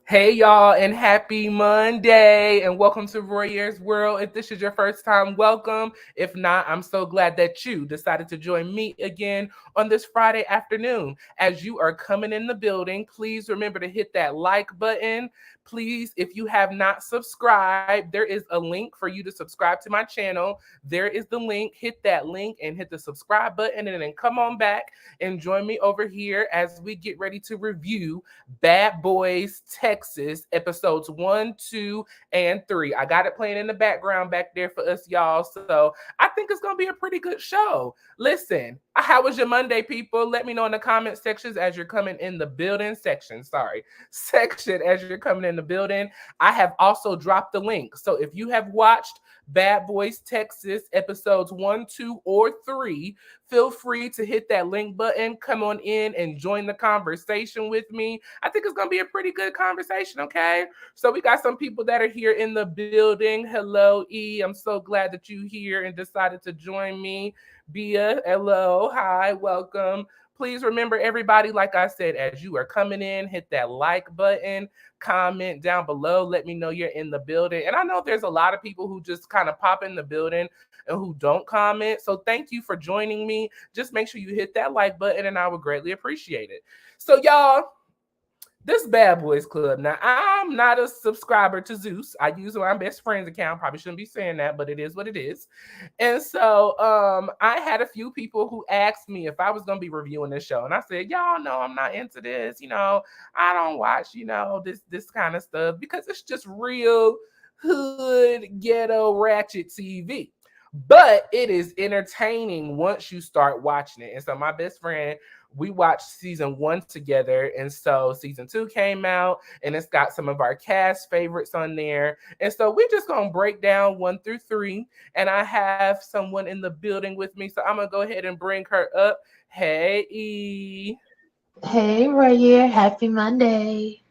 Hey y'all, and happy Monday, and welcome to Royer's World. If this is your first time, welcome. If not, I'm so glad that you decided to join me again on this Friday afternoon. As you are coming in the building, please remember to hit that like button. Please, if you have not subscribed, there is a link for you to subscribe to my channel. There is the link. Hit that link and hit the subscribe button, and then come on back and join me over here as we get ready to review Bad Boys Texas episodes 1, 2, and 3. I got it playing in the background back there for us, y'all. So I think it's gonna be a pretty good show. Listen, how was your Monday, people? Let me know in the comment sections as you're coming in the building section as you're coming in the building. I have also dropped the link. So if you have watched Bad Boys Texas episodes 1, 2, or 3, feel free to hit that link button, come on in and join the conversation with me. I think it's going to be a pretty good conversation, okay? So we got some people that are here in the building. Hello, E. I'm so glad that you here and decided to join me. Bia, hello, hi, welcome. Please remember, everybody, like I said, as you are coming in, hit that like button, comment down below, let me know you're in the building. And I know there's a lot of people who just kind of pop in the building and who don't comment. So thank you for joining me. Just make sure you hit that like button and I would greatly appreciate it. So, y'all, this Bad Boys Club. Now, I'm not a subscriber to Zeus. I use my best friend's account. Probably shouldn't be saying that, but it is what it is. And so I had a few people who asked me if I was going to be reviewing this show. And I said, y'all know I'm not into this. I don't watch, this kind of stuff because it's just real hood, ghetto, ratchet TV. But it is entertaining once you start watching it. And so my best friend, we watched season 1 together, and so season 2 came out, and it's got some of our cast favorites on there. And so we're just gonna break down 1 through 3, and I have someone in the building with me, so I'm gonna go ahead and bring her up. Hey, E. Hey, Raya, happy Monday.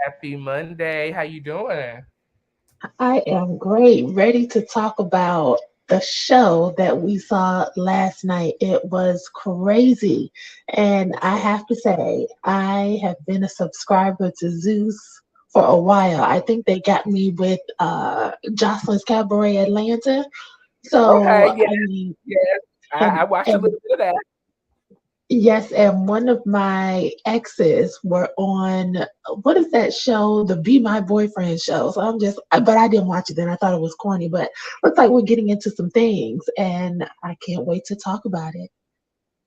Happy Monday. How you doing? I am great, ready to talk about the show that we saw last night. It was crazy. And I have to say, I have been a subscriber to Zeus for a while. I think they got me with Jocelyn's Cabaret Atlanta. So, Okay, yes, I mean, yes. I and, watched a and little bit of that. yes, and one of my exes were on what is that show? The Be My Boyfriend show. So but I didn't watch it then. I thought it was corny, but looks like we're getting into some things, and I can't wait to talk about it.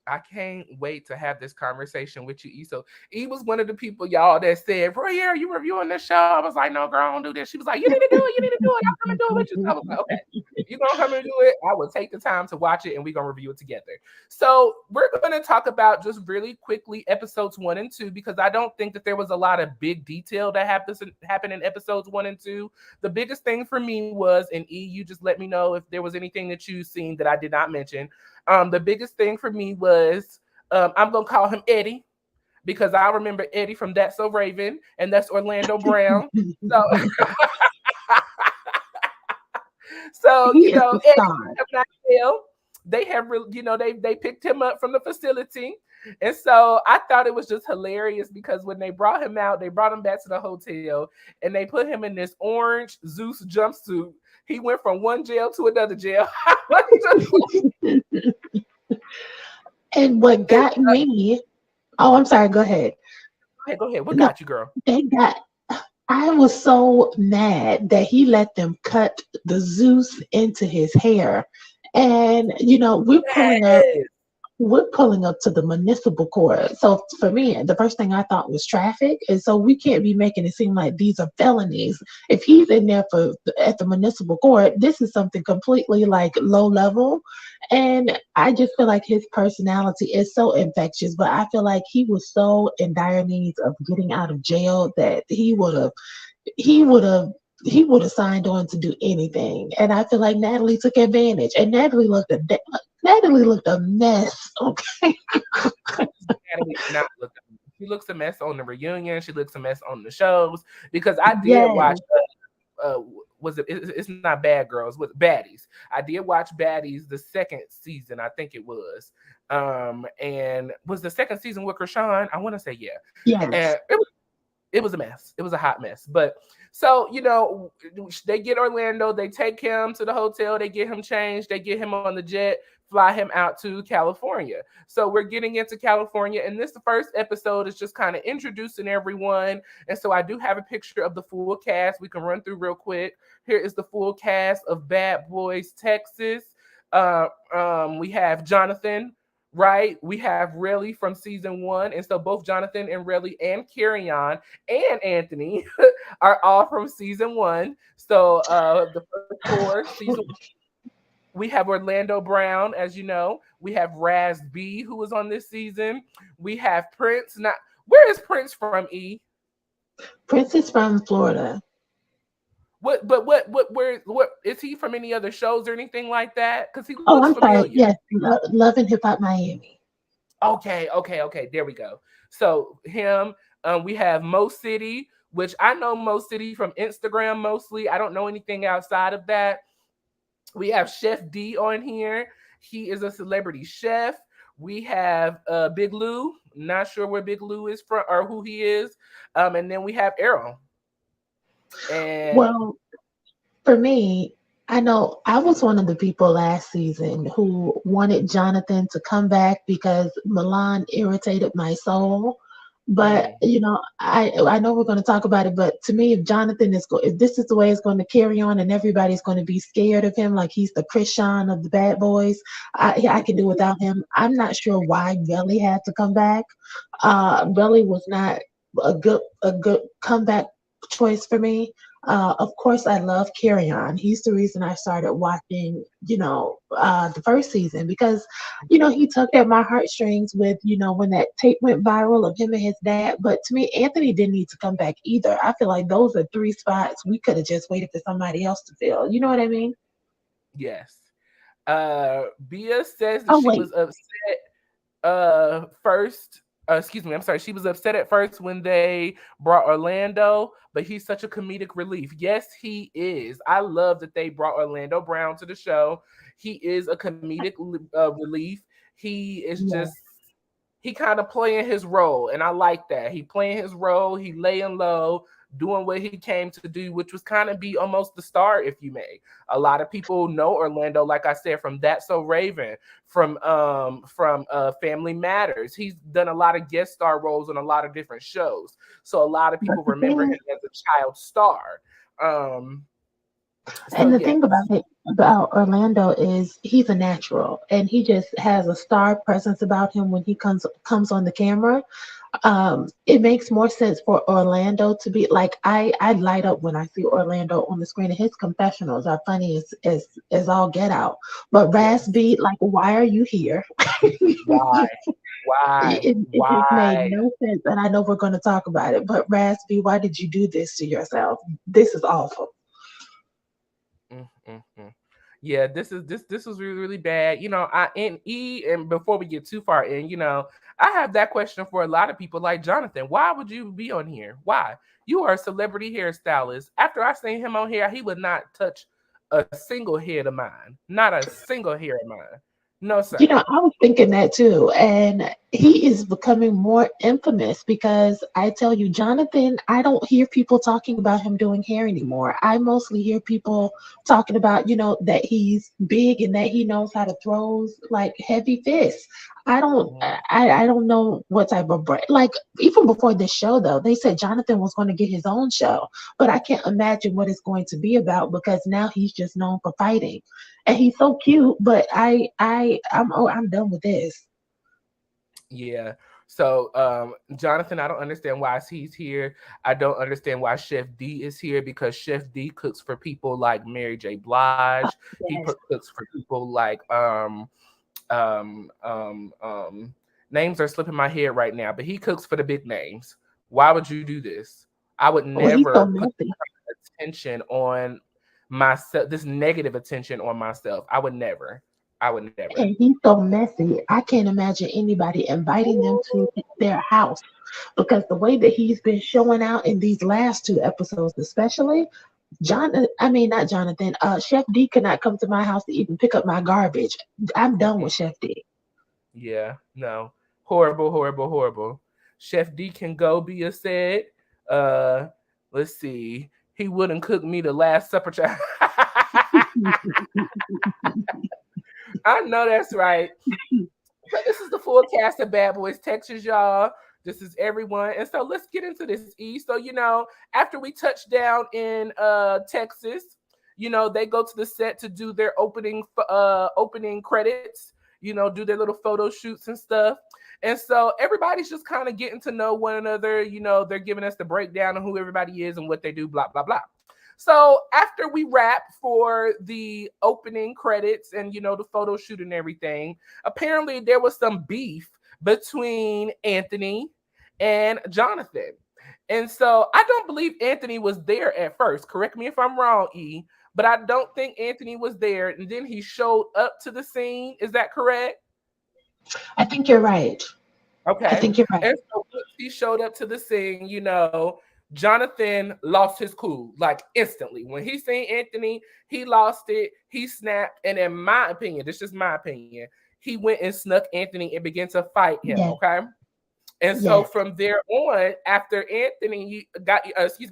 I can't wait to have this conversation with you, E. So E was one of the people, y'all, that said, "Bro, yeah, are you reviewing this show?" I was like, "No, girl, I don't do this." She was like, "You need to do it. You need to do it. I'll come and do it with you." So I was like, "Okay, you're gonna come and do it. I will take the time to watch it, and we're gonna review it together." So we're gonna talk about just really quickly episodes 1 and 2 because I don't think that there was a lot of big detail that happened in episodes 1 and 2. The biggest thing for me was, and E, you just let me know if there was anything that you've seen that I did not mention. The biggest thing for me was I'm gonna call him Eddie because I remember Eddie from That's So Raven, and that's Orlando Brown. So, so He is the Eddie star. have not failed. They have, they picked him up from the facility, and so I thought it was just hilarious because when they brought him out, they brought him back to the hotel, and they put him in this orange Zeus jumpsuit. He went from one jail to another jail. I was just And what like, got me, oh, I'm sorry, go ahead. hey, go ahead. What No, got you, girl? they got, I was so mad that he let them cut the Zeus into his hair. And, Yes. we're pulling up to the municipal court. So for me, the first thing I thought was traffic. And so we can't be making it seem like these are felonies. If he's in there for at the municipal court, this is something completely like low level. And I just feel like his personality is so infectious, but I feel like he was so in dire needs of getting out of jail that he would have he would have signed on to do anything. And I feel like Natalie took advantage. And Natalie looked a mess. Okay. Natalie did not look. She looks a mess on the reunion. She looks a mess on the shows because I did watch. Yes. Was it? It's not Bad Girls. Was Baddies? I did watch Baddies the second season. I think it was. And was the second season with Krishan? I want to say yeah. And Yes. it was a mess. It was a hot mess. But so, they get Orlando, they take him to the hotel, they get him changed, they get him on the jet, fly him out to California. So we're getting into California, and this the first episode is just kind of introducing everyone. And so I do have a picture of the full cast we can run through real quick. Here is the full cast of Bad Boys Texas. We have Jonathan, right? We have Relly from season 1. And so both Jonathan and Relly and Carrion and Anthony are all from season 1. So the first 4 season, we have Orlando Brown, as you know. We have Raz B, who was on this season. We have Prince. Now, where is Prince from, E? Prince is from Florida. What is he from any other shows or anything like that? Because he Oh, looks I'm sorry. familiar. Yes, Love and Hip Hop Miami. Okay. There we go. So him, we have Mo City, which I know Mo City from Instagram mostly. I don't know anything outside of that. We have Chef D on here. He is a celebrity chef. We have Big Lou. Not sure where Big Lou is from or who he is. And then we have Arrow. And Well, for me, I know I was one of the people last season who wanted Jonathan to come back because Milan irritated my soul. But I know we're going to talk about it. But to me, if this is the way it's going to carry on, and everybody's going to be scared of him, like he's the Krishan of the Bad Boys, I can do without him. I'm not sure why Belly had to come back. Belly was not a good comeback choice for me. Of course, I love Carry On. He's the reason I started watching, the first season because, he tugged at my heartstrings with, when that tape went viral of him and his dad. But to me, Anthony didn't need to come back either. I feel like those are 3 spots we could have just waited for somebody else to fill. You know what I mean? yes. Bia says that Oh, she wait. was upset first. Excuse me, I'm sorry. She was upset at first when they brought Orlando, but he's such a comedic relief. Yes, he is. I love that they brought Orlando Brown to the show. He is a comedic relief. He is Yeah. just he kind of playing his role, and I like that. He playing his role. He laying low, doing what he came to do, which was kind of be almost the star, if you may. A lot of people know Orlando, like I said, from That's So Raven, from Family Matters. He's done a lot of guest star roles on a lot of different shows, so a lot of But people the remember thing him as a child star. Um, so And the yeah, thing about Orlando is he's a natural, and he just has a star presence about him when he comes on the camera. It makes more sense for Orlando to be like I light up when I see Orlando on the screen, and his confessionals are funny as all get out. But yes. Raspy, like, why are you here? Why? Why? It just made Why? no sense, and I know we're going to talk about it. But Raspy, why did you do this to yourself? This is awful. Mm. Yeah, this was really really bad. I in E and before we get too far in, I have that question for a lot of people like Jonathan. Why would you be on here? Why? You are a celebrity hairstylist. After I seen him on here, he would not touch a single head of mine. Not a single hair of mine. No, sir. I was thinking that too. And he is becoming more infamous because I tell you, Jonathan, I don't hear people talking about him doing hair anymore. I mostly hear people talking about, that he's big and that he knows how to throw like heavy fists. I don't know what type of brand. Like even before this show though, they said Jonathan was going to get his own show, but I can't imagine what it's going to be about because now he's just known for fighting and he's so cute. But I'm done with this. Yeah. So, Jonathan, I don't understand why he's here. I don't understand why Chef D is here because Chef D cooks for people like Mary J. Blige. He Yes. cooks for people like um, um, um, names are slipping my head right now, but he cooks for the big names. Why would you do this? I would Well, he's so never put messy. attention on myself, this negative attention on myself. I would never. I would never. And he's so messy. I can't imagine anybody inviting them to their house because the way that he's been showing out in these last 2 episodes, especially I mean not Jonathan, Chef D could not come to my house to even pick up my garbage. I'm done with Chef D. Yeah, no. Horrible, horrible, horrible. Chef D can go be a said. Uh, let's see. He wouldn't cook me the Last Supper child. I know that's right. So this is the full cast of Bad Boys Texas, y'all. This is everyone. And so let's get into this, E. So, after we touch down in Texas, they go to the set to do their opening credits, do their little photo shoots and stuff. And so everybody's just kind of getting to know one another. They're giving us the breakdown of who everybody is and what they do, blah, blah, blah. So after we wrap for the opening credits and the photo shoot and everything, apparently there was some beef between Anthony and Jonathan. And so I don't believe Anthony was there at first. Correct me if I'm wrong, E, but I don't think Anthony was there. And then he showed up to the scene. Is that correct? I think you're right. Okay. I think you're right. And so once he showed up to the scene, Jonathan lost his cool like instantly. When he seen Anthony, he lost it. He snapped. And in my opinion, this is just my opinion, he went and snuck Anthony and began to fight him. Yes. Okay. And so Yes. from there on, after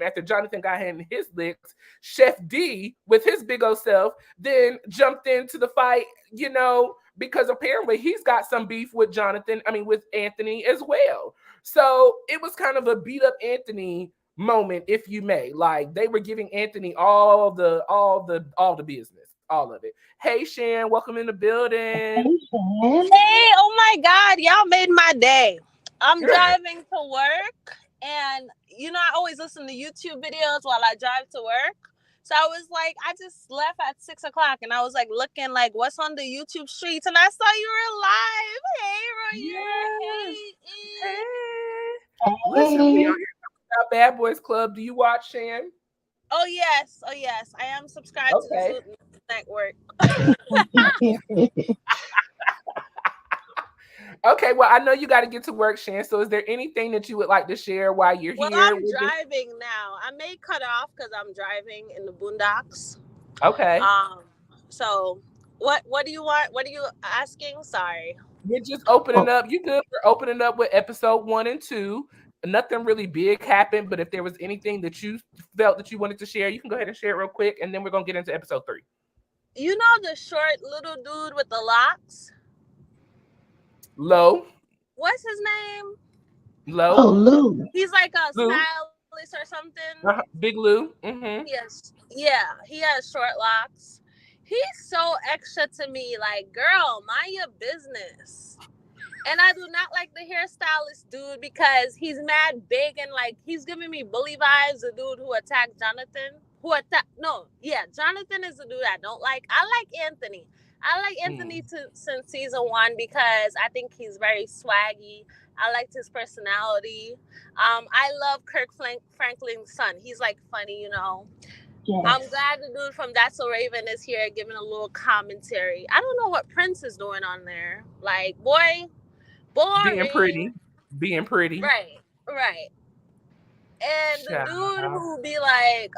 after Jonathan got him his licks, Chef D with his big old self then jumped into the fight, because apparently he's got some beef with with Anthony as well. So it was kind of a beat up Anthony moment, if you may. Like they were giving Anthony all the business, all of it. Hey Shan, welcome in the building. Hey, Shan. Hey, oh my God, y'all made my day. I'm driving to work, and I always listen to YouTube videos while I drive to work. So I was like, I just left at 6:00, and I was like looking like what's on the YouTube streets, and I saw you were live. Hey, Royer. Hey. Listen, we are here about Bad Boys Club. Do you watch, Shan? Oh yes. I am subscribed to the network. Okay, well, I know you got to get to work, Shan. So is there anything that you would like to share while you're here? I'm driving now. I may cut off because I'm driving in the boondocks. Okay. So what do you want? What are you asking? Sorry. We're just opening up. You good? We're opening up with episode 1 and 2. Nothing really big happened, but if there was anything that you felt that you wanted to share, you can go ahead and share it real quick, and then we're going to get into episode 3. You know the short little dude with the locks? Lo. What's his name? Lo. Oh, Lou. He's like a stylist or something. Big Lou. Mm-hmm. Yes. Yeah, he has short locks. He's so extra to me. Like, girl, mind your business. And I do not like the hairstylist dude because he's mad big and like he's giving me bully vibes. The dude who attacked Jonathan. Jonathan is the dude I don't like. I like Anthony. I like Anthony since season 1 because I think he's very swaggy. I liked his personality. I love Kirk Franklin's son. He's like funny, Yes. I'm glad the dude from That's So Raven is here giving a little commentary. I don't know what Prince is doing on there. Like, boring. Being pretty. Right. And the dude who be like,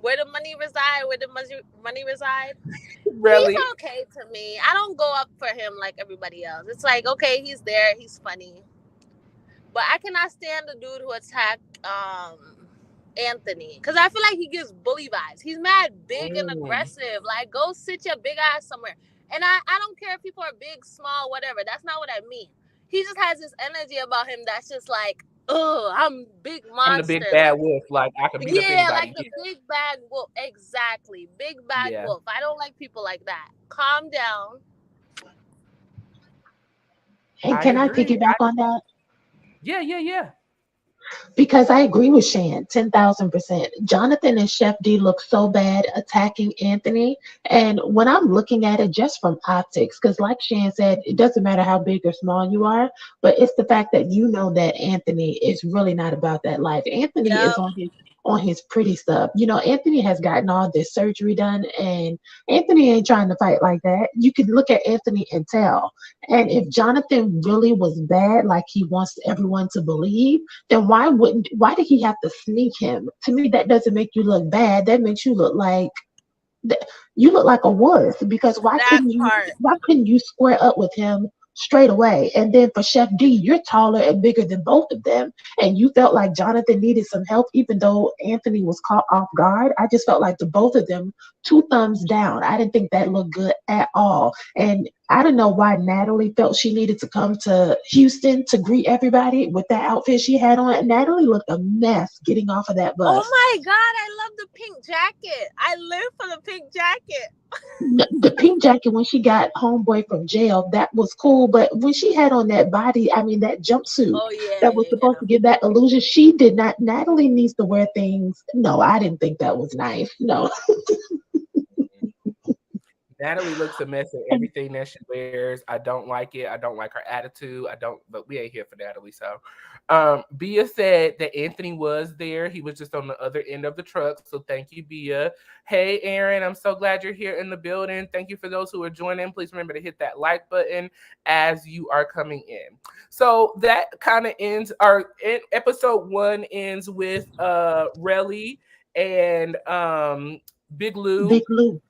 where the money reside? Really? He's okay to me. I don't go up for him like everybody else. It's like, okay, he's there, he's funny. But I cannot stand the dude who attacked Anthony. Because I feel like he gives bully vibes. He's mad big and aggressive. Like, go sit your big ass somewhere. And I don't care if people are big, small, whatever. That's not what I mean. He just has this energy about him that's just like, I'm big monster. I'm the big bad wolf. Like I could beat up anybody. Like the big bad wolf. Exactly. Big bad wolf. I don't like people like that. Calm down. And can I piggyback on that? Yeah. Because I agree with Shan, 10,000%. Jonathan and Chef D look so bad attacking Anthony. And when I'm looking at it just from optics, because like Shan said, it doesn't matter how big or small you are, but it's the fact that you know that Anthony is really not about that life. Anthony is on his pretty stuff. Anthony has gotten all this surgery done, and Anthony ain't trying to fight like that. You could look at Anthony and tell. And if Jonathan really was bad, like he wants everyone to believe, then why did he have to sneak him? To me, that doesn't make you look bad. That makes you look like a wuss. Because why couldn't you square up with him straight away. And then for Chef D, you're taller and bigger than both of them. And you felt like Jonathan needed some help, even though Anthony was caught off guard. I just felt like the both of them, two thumbs down. I didn't think that looked good at all. And I don't know why Natalie felt she needed to come to Houston to greet everybody with that outfit she had on. Natalie looked a mess getting off of that Oh bus. my God, I love the pink jacket. I live for the pink jacket. The pink jacket when she got homeboy from jail, that was cool. But when she had on that body, I mean that jumpsuit Oh that was yeah. supposed to give that illusion, she did not. Natalie needs to wear things. No, I didn't think that was nice. No. Natalie looks a mess at everything that she wears. I don't like it. I don't like her attitude. I don't, but we ain't here for Natalie. So, Bia said that Anthony was there. He was just on the other end of the truck. So thank you, Bia. Hey, Aaron, I'm so glad you're here in the building. Thank you for those who are joining. Please remember to hit that like button as you are coming in. So that kind of ends our episode 1 ends with Relly and Big Lou. Big Lou.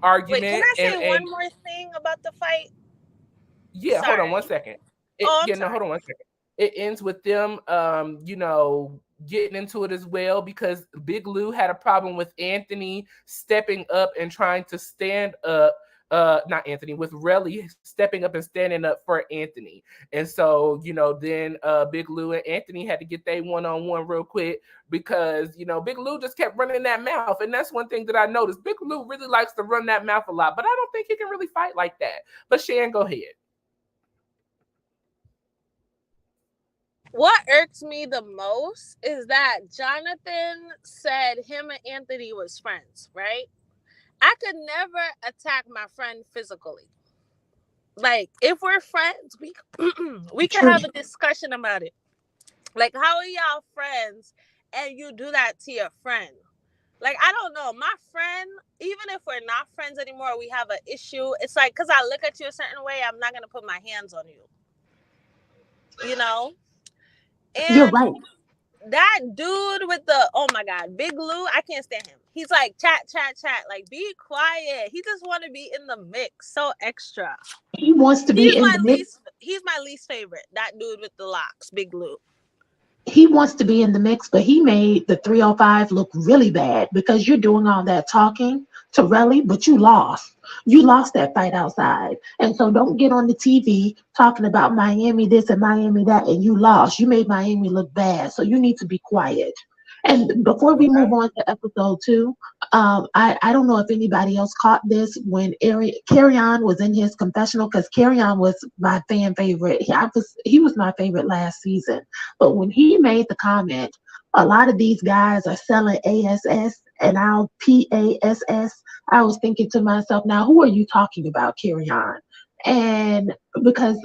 Argument. Wait, can I say one more thing about the fight? Yeah, Sorry. hold on 1 second. Sorry. Hold on 1 second. It ends with them getting into it as well, because Big Lou had a problem with Anthony stepping up and trying to stand up. Not Anthony, with Relly stepping up and standing up for Anthony. And so, then Big Lou and Anthony had to get their one-on-one real quick, because, Big Lou just kept running that mouth. And that's one thing that I noticed. Big Lou really likes to run that mouth a lot, but I don't think he can really fight like that. But Shan, go ahead. What irks me the most is that Jonathan said him and Anthony was friends, right? I could never attack my friend physically. Like, if we're friends, we can have a discussion about it. Like, how are y'all friends and you do that to your friend? Like, I don't know. My friend, even if we're not friends anymore, we have an issue. It's like, because I look at you a certain way, I'm not going to put my hands on you. And you're right. That dude with the, oh my God, Big Lou, I can't stand him. He's like, chat. Like, be quiet. He just want to be in the mix. So extra. He wants to be in the mix. He's my least favorite. That dude with the locks, Big Lou. He wants to be in the mix, but he made the 305 look really bad, because you're doing all that talking to Relly, but you lost. You lost that fight outside. And so don't get on the TV talking about Miami this and Miami that, and you lost. You made Miami look bad. So you need to be quiet. And before we move on to episode 2, I don't know if anybody else caught this when Kerrion was in his confessional, because Kerrion was my fan favorite. He was my favorite last season. But when he made the comment, a lot of these guys are selling ASS and I'll PASS, I was thinking to myself, now who are you talking about, Kerrion? And because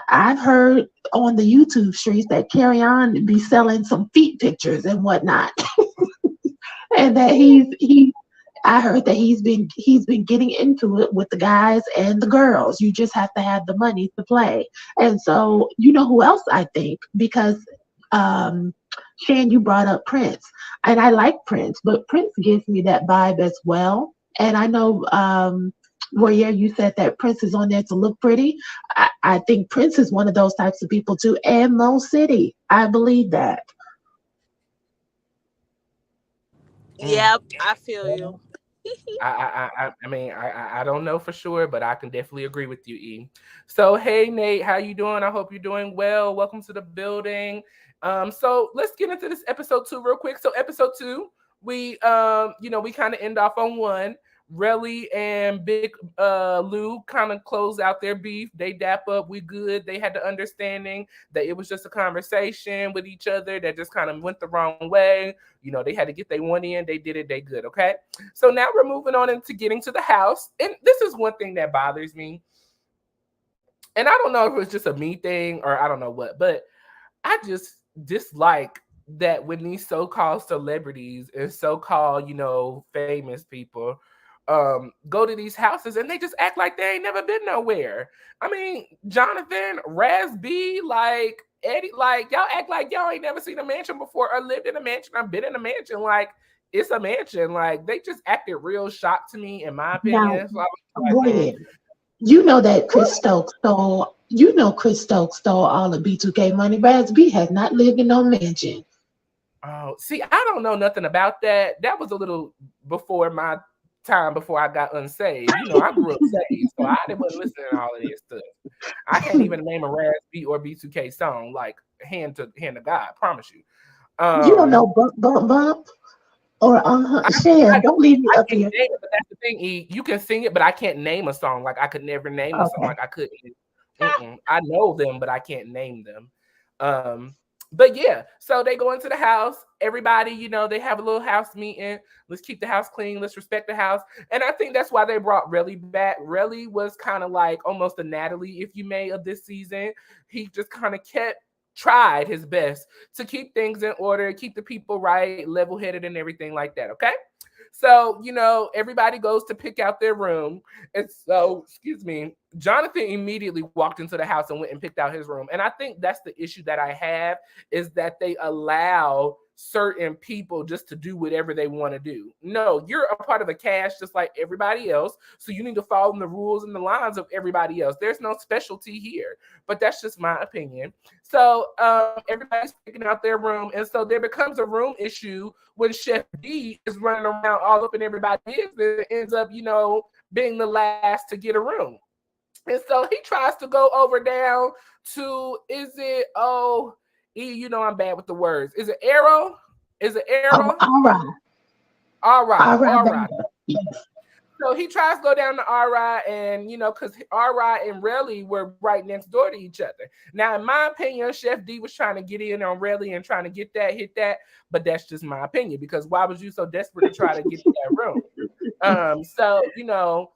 I've heard on the YouTube streets that Kerrion be selling some feet pictures and whatnot, and that I heard that he's been getting into it with the guys and the girls. You just have to have the money to play. And so, who else I think, because Shan, you brought up Prince, and I like Prince, but Prince gives me that vibe as well. And I know, Royer, you said that Prince is on there to look pretty. I think Prince is one of those types of people too, and Mo City. I believe that. Yep, I feel you. I mean, I don't know for sure, but I can definitely agree with you, E. So, hey, Nate, how you doing? I hope you're doing well. Welcome to the building. So let's get into this episode 2 real quick. So episode 2, we we kind of end off on 1. Relly and Big Lou kind of close out their beef. They dap up. We good. They had the understanding that it was just a conversation with each other that just kind of went the wrong way. They had to get their one in. They did it. They good. Okay. So now we're moving on into getting to the house. And this is one thing that bothers me. And I don't know if it's just a me thing or I don't know what, but I just dislike that when these so-called celebrities and so-called, famous people go to these houses and they just act like they ain't never been nowhere. I mean, Jonathan, Raz B, like Eddie, like y'all act like y'all ain't never seen a mansion before or lived in a mansion or been in a mansion. Like it's a mansion. Like they just acted real shocked to me, in my opinion. Now, so You know that Chris Stokes stole. You know Chris Stokes stole all the B2K money. Raz B has not lived in no mansion. Oh, see, I don't know nothing about that. That was a little before my time, before I got unsaved. You know, I grew up saved, so I didn't wasn't listening to all of this stuff. I can't even name a Raz B or B2K song like hand to God. Promise you. You don't Um, know bump bump bump or I, I Shan. Don't leave me I up can here. name it, but that's the thing. E. You can sing it, but I can't name a song. Like I could never name a song. Okay. Like I couldn't. I know them, but I can't name them. Um, but yeah, so they go into the house. Everybody, you know, they have a little house meeting. Let's keep the house clean. Let's respect the house. And I think that's why they brought Relly back. Relly was kind of like almost a Natalie, if you may, of this season. He just kind of tried his best to keep things in order, keep the people right, level headed, and everything like that. Okay. So, you know, everybody goes to pick out their room. And so, excuse me, Jonathan immediately walked into the house and went and picked out his room. And I think that's the issue that I have is that they allow certain people just to do whatever they want to do. No, you're a part of the cast just like everybody else. So you need to follow the rules and the lines of everybody else. There's no specialty here, but that's just my opinion. So everybody's picking out their room. And so there becomes a room issue when Chef D is running around all up in everybody's business and ends up, you know, being the last to get a room. And so he tries to go over down to, is it, you know, I'm bad with the words. Is it Arrow? Is it Arrow? All right. All right, All baby. right. Yes. So he tries to go down to RI, and you know, because RI and Relly were right next door to each other. Now, in my opinion, Chef D was trying to get in on Relly and trying to get that, hit that, but that's just my opinion. Because why was you so desperate to try to get to that room? So you know,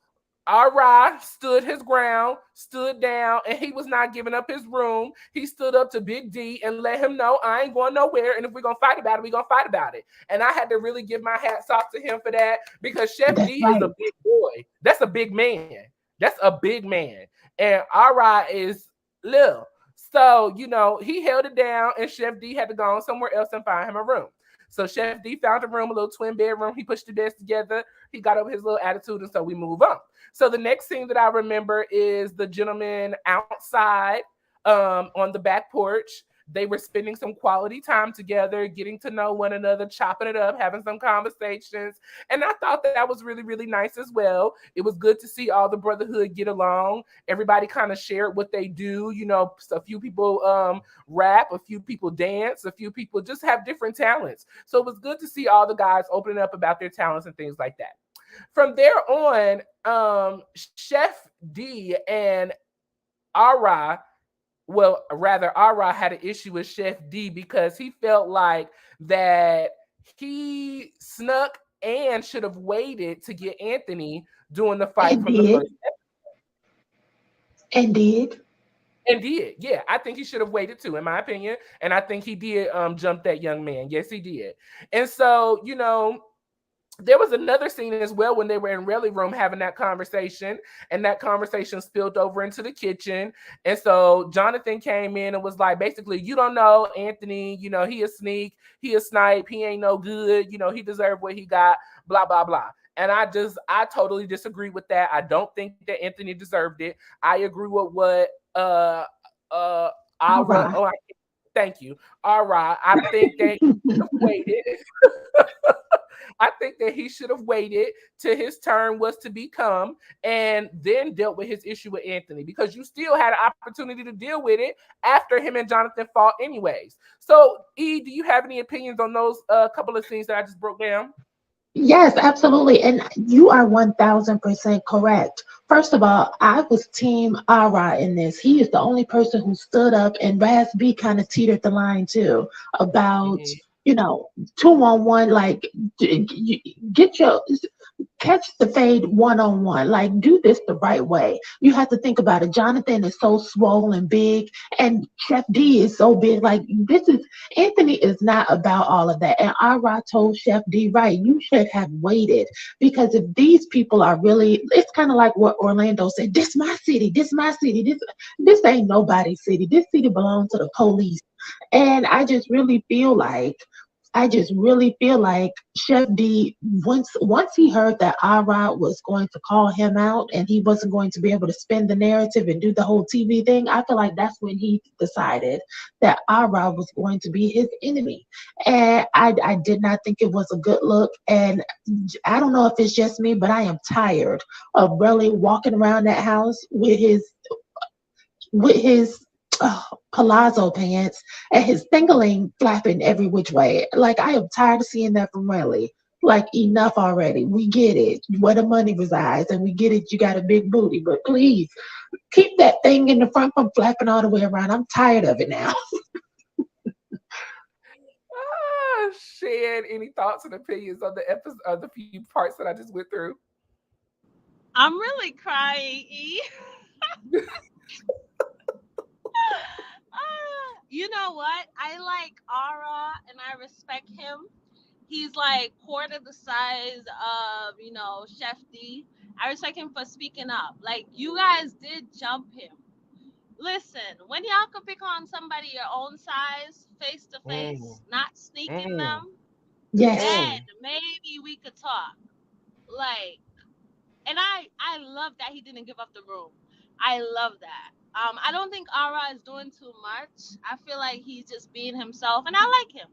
RI stood his ground, stood down, and he was not giving up his room. He stood up to Big D and let him know I ain't going nowhere. And if we're gonna fight about it, we're gonna fight about it. And I had to really give my hats off to him for that because Chef That's D is right. a big boy. That's a big man. That's a big man. And RI is little. So, you know, he held it down and Chef D had to go on somewhere else and find him a room. So Chef D found a room, a little twin bedroom. He pushed the beds together. He got over his little attitude, and so we move on. So the next scene that I remember is the gentleman outside on the back porch. They were spending some quality time together, getting to know one another, chopping it up, having some conversations. And I thought that was really, really nice as well. It was good to see all the brotherhood get along. Everybody kind of shared what they do. You know, a few people rap, a few people dance, a few people just have different talents. So it was good to see all the guys opening up about their talents and things like that. From there on, Chef D and Ara, well, rather Ara had an issue with Chef D because he felt like that he snuck and should have waited to get Anthony during the fight And from the did. first And did. and did. Yeah, I think he should have waited too, in my opinion. And I think he did jump that young man. Yes, he did. And so, you know, there was another scene as well when they were in Relly room having that conversation, and that conversation spilled over into the kitchen. And so Jonathan came in and was like, basically, you don't know Anthony, you know, he a sneak, he a snipe, he ain't no good, you know, he deserved what he got, blah, blah, blah. And I totally disagree with that. I don't think that Anthony deserved it. I agree with what Ara, All right. thank you. Ara, I think that he should have waited. I think that he should have waited till his turn was to become and then dealt with his issue with Anthony because you still had an opportunity to deal with it after him and Jonathan fought anyways. So, E, do you have any opinions on those couple of scenes that I just broke down? Yes, absolutely. And you are 1000% correct. First of all, I was team Ara in this. He is the only person who stood up, and Raz B kind of teetered the line too about, Mhm. you know, 2-on-1, like get your catch the fade 1-on-1. Like, do this the right way. You have to think about it. Jonathan is so swollen big, and Chef D is so big. Like, this is Anthony is not about all of that. And Ira told Chef D, right, you should have waited because if these people are really, it's kind of like what Orlando said. This my city. This my city. This ain't nobody's city. This city belongs to the police. And I just really feel like I just really feel like Chef D, once he heard that Rod was going to call him out and he wasn't going to be able to spin the narrative and do the whole TV thing, I feel like that's when he decided that Rod was going to be his enemy. And I did not think it was a good look. And I don't know if it's just me, but I am tired of really walking around that house with his palazzo pants and his thingling flapping every which way. Like, I am tired of seeing that from Riley. Like, enough already. We get it, where the money resides, and we get it, you got a big booty, but please keep that thing in the front from flapping all the way around. I'm tired of it now. Shan, any thoughts and opinions on the episode, of the few parts that I just went through? I'm really crying, E. You know what? I like Ara and I respect him. He's like quarter the size of, Chef D. I respect him for speaking up. Like, you guys did jump him. Listen, when y'all could pick on somebody your own size, face to face, not sneaking them, Yes. then maybe we could talk. Like, and I love that he didn't give up the room. I love that. I don't think Ara is doing too much. I feel like he's just being himself, and I like him.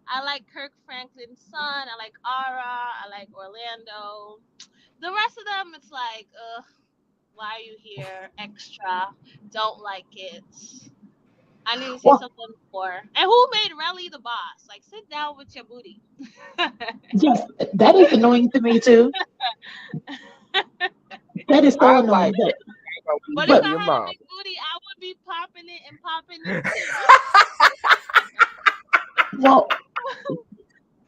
I like Kirk Franklin's son. I like Ara. I like Orlando. The rest of them, it's like, why are you here? Extra. Don't like it. I need to see something more. And who made Relly the boss? Like, sit down with your booty. Yes, that is annoying to me too. That is so annoying. But if I had a big booty, I would be popping it and popping it too. Well,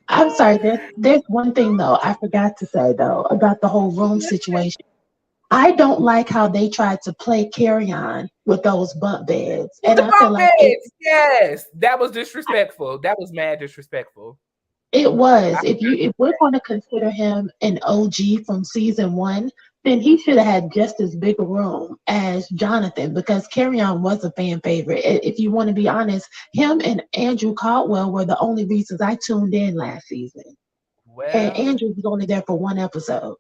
I'm sorry. There's one thing though I forgot to say though about the whole room situation. I don't like how they tried to play Carry On with those bunk beds. And I feel like yes, that was disrespectful. That was mad disrespectful. It was. If we're going to consider him an OG from season 1, then he should have had just as big a room as Jonathan, because Carry On was a fan favorite. If you want to be honest, him and Andrew Caldwell were the only reasons I tuned in last season. Well, and Andrew was only there for one episode.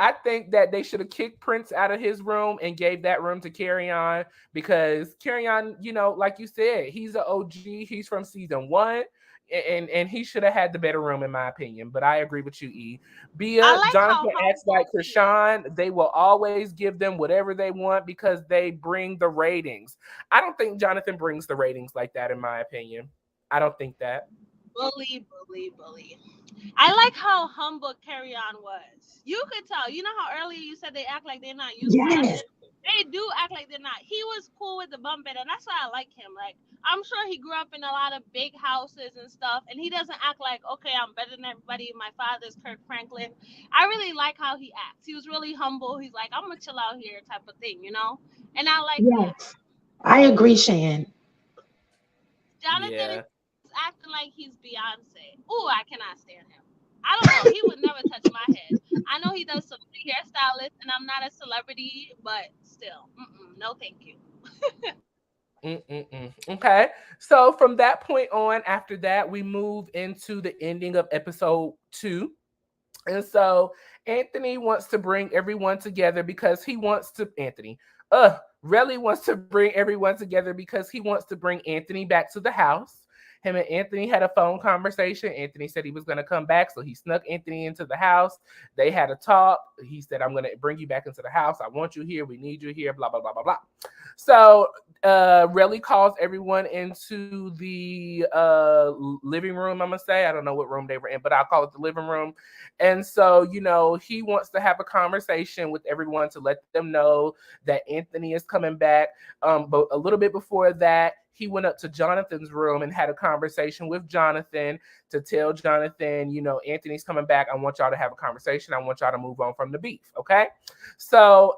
I think that they should have kicked Prince out of his room and gave that room to Carry On, because Carry On, like you said, he's an OG. He's from season 1, and he should have had the better room, in my opinion. But I agree with you, E. Bia, Jonathan acts like Krishan. They will always give them whatever they want because they bring the ratings. I don't think Jonathan brings the ratings like that, in my opinion. I don't think that. Bully. I like how humble Carry On was. You could tell. You know how earlier you said they act like they're not used to it? They do act like they're not. He was cool with the bump bed, and that's why I like him. Like, I'm sure he grew up in a lot of big houses and stuff, and he doesn't act like, okay, I'm better than everybody. My father's Kirk Franklin. I really like how he acts. He was really humble. He's like, I'm going to chill out here type of thing, And I like that. I agree, Shan. Jonathan is acting like he's Beyonce. Ooh, I cannot stand him. I don't know. He would never touch my head. I know he does some hairstylist, and I'm not a celebrity, but still, no, thank you. Okay, so from that point on, after that, we move into the ending of episode 2, and so Anthony wants to bring everyone together because he wants to. Relly wants to bring everyone together because he wants to bring Anthony back to the house. Him and Anthony had a phone conversation. Anthony said he was going to come back, so he snuck Anthony into the house. They had a talk. He said, I'm going to bring you back into the house. I want you here. We need you here, blah, blah, blah, blah, blah. So Relly calls everyone into the living room, I'm going to say. I don't know what room they were in, but I'll call it the living room. And so, he wants to have a conversation with everyone to let them know that Anthony is coming back. But a little bit before that, he went up to Jonathan's room and had a conversation with Jonathan to tell Jonathan, Anthony's coming back. I want y'all to have a conversation. I want y'all to move on from the beef. Okay. So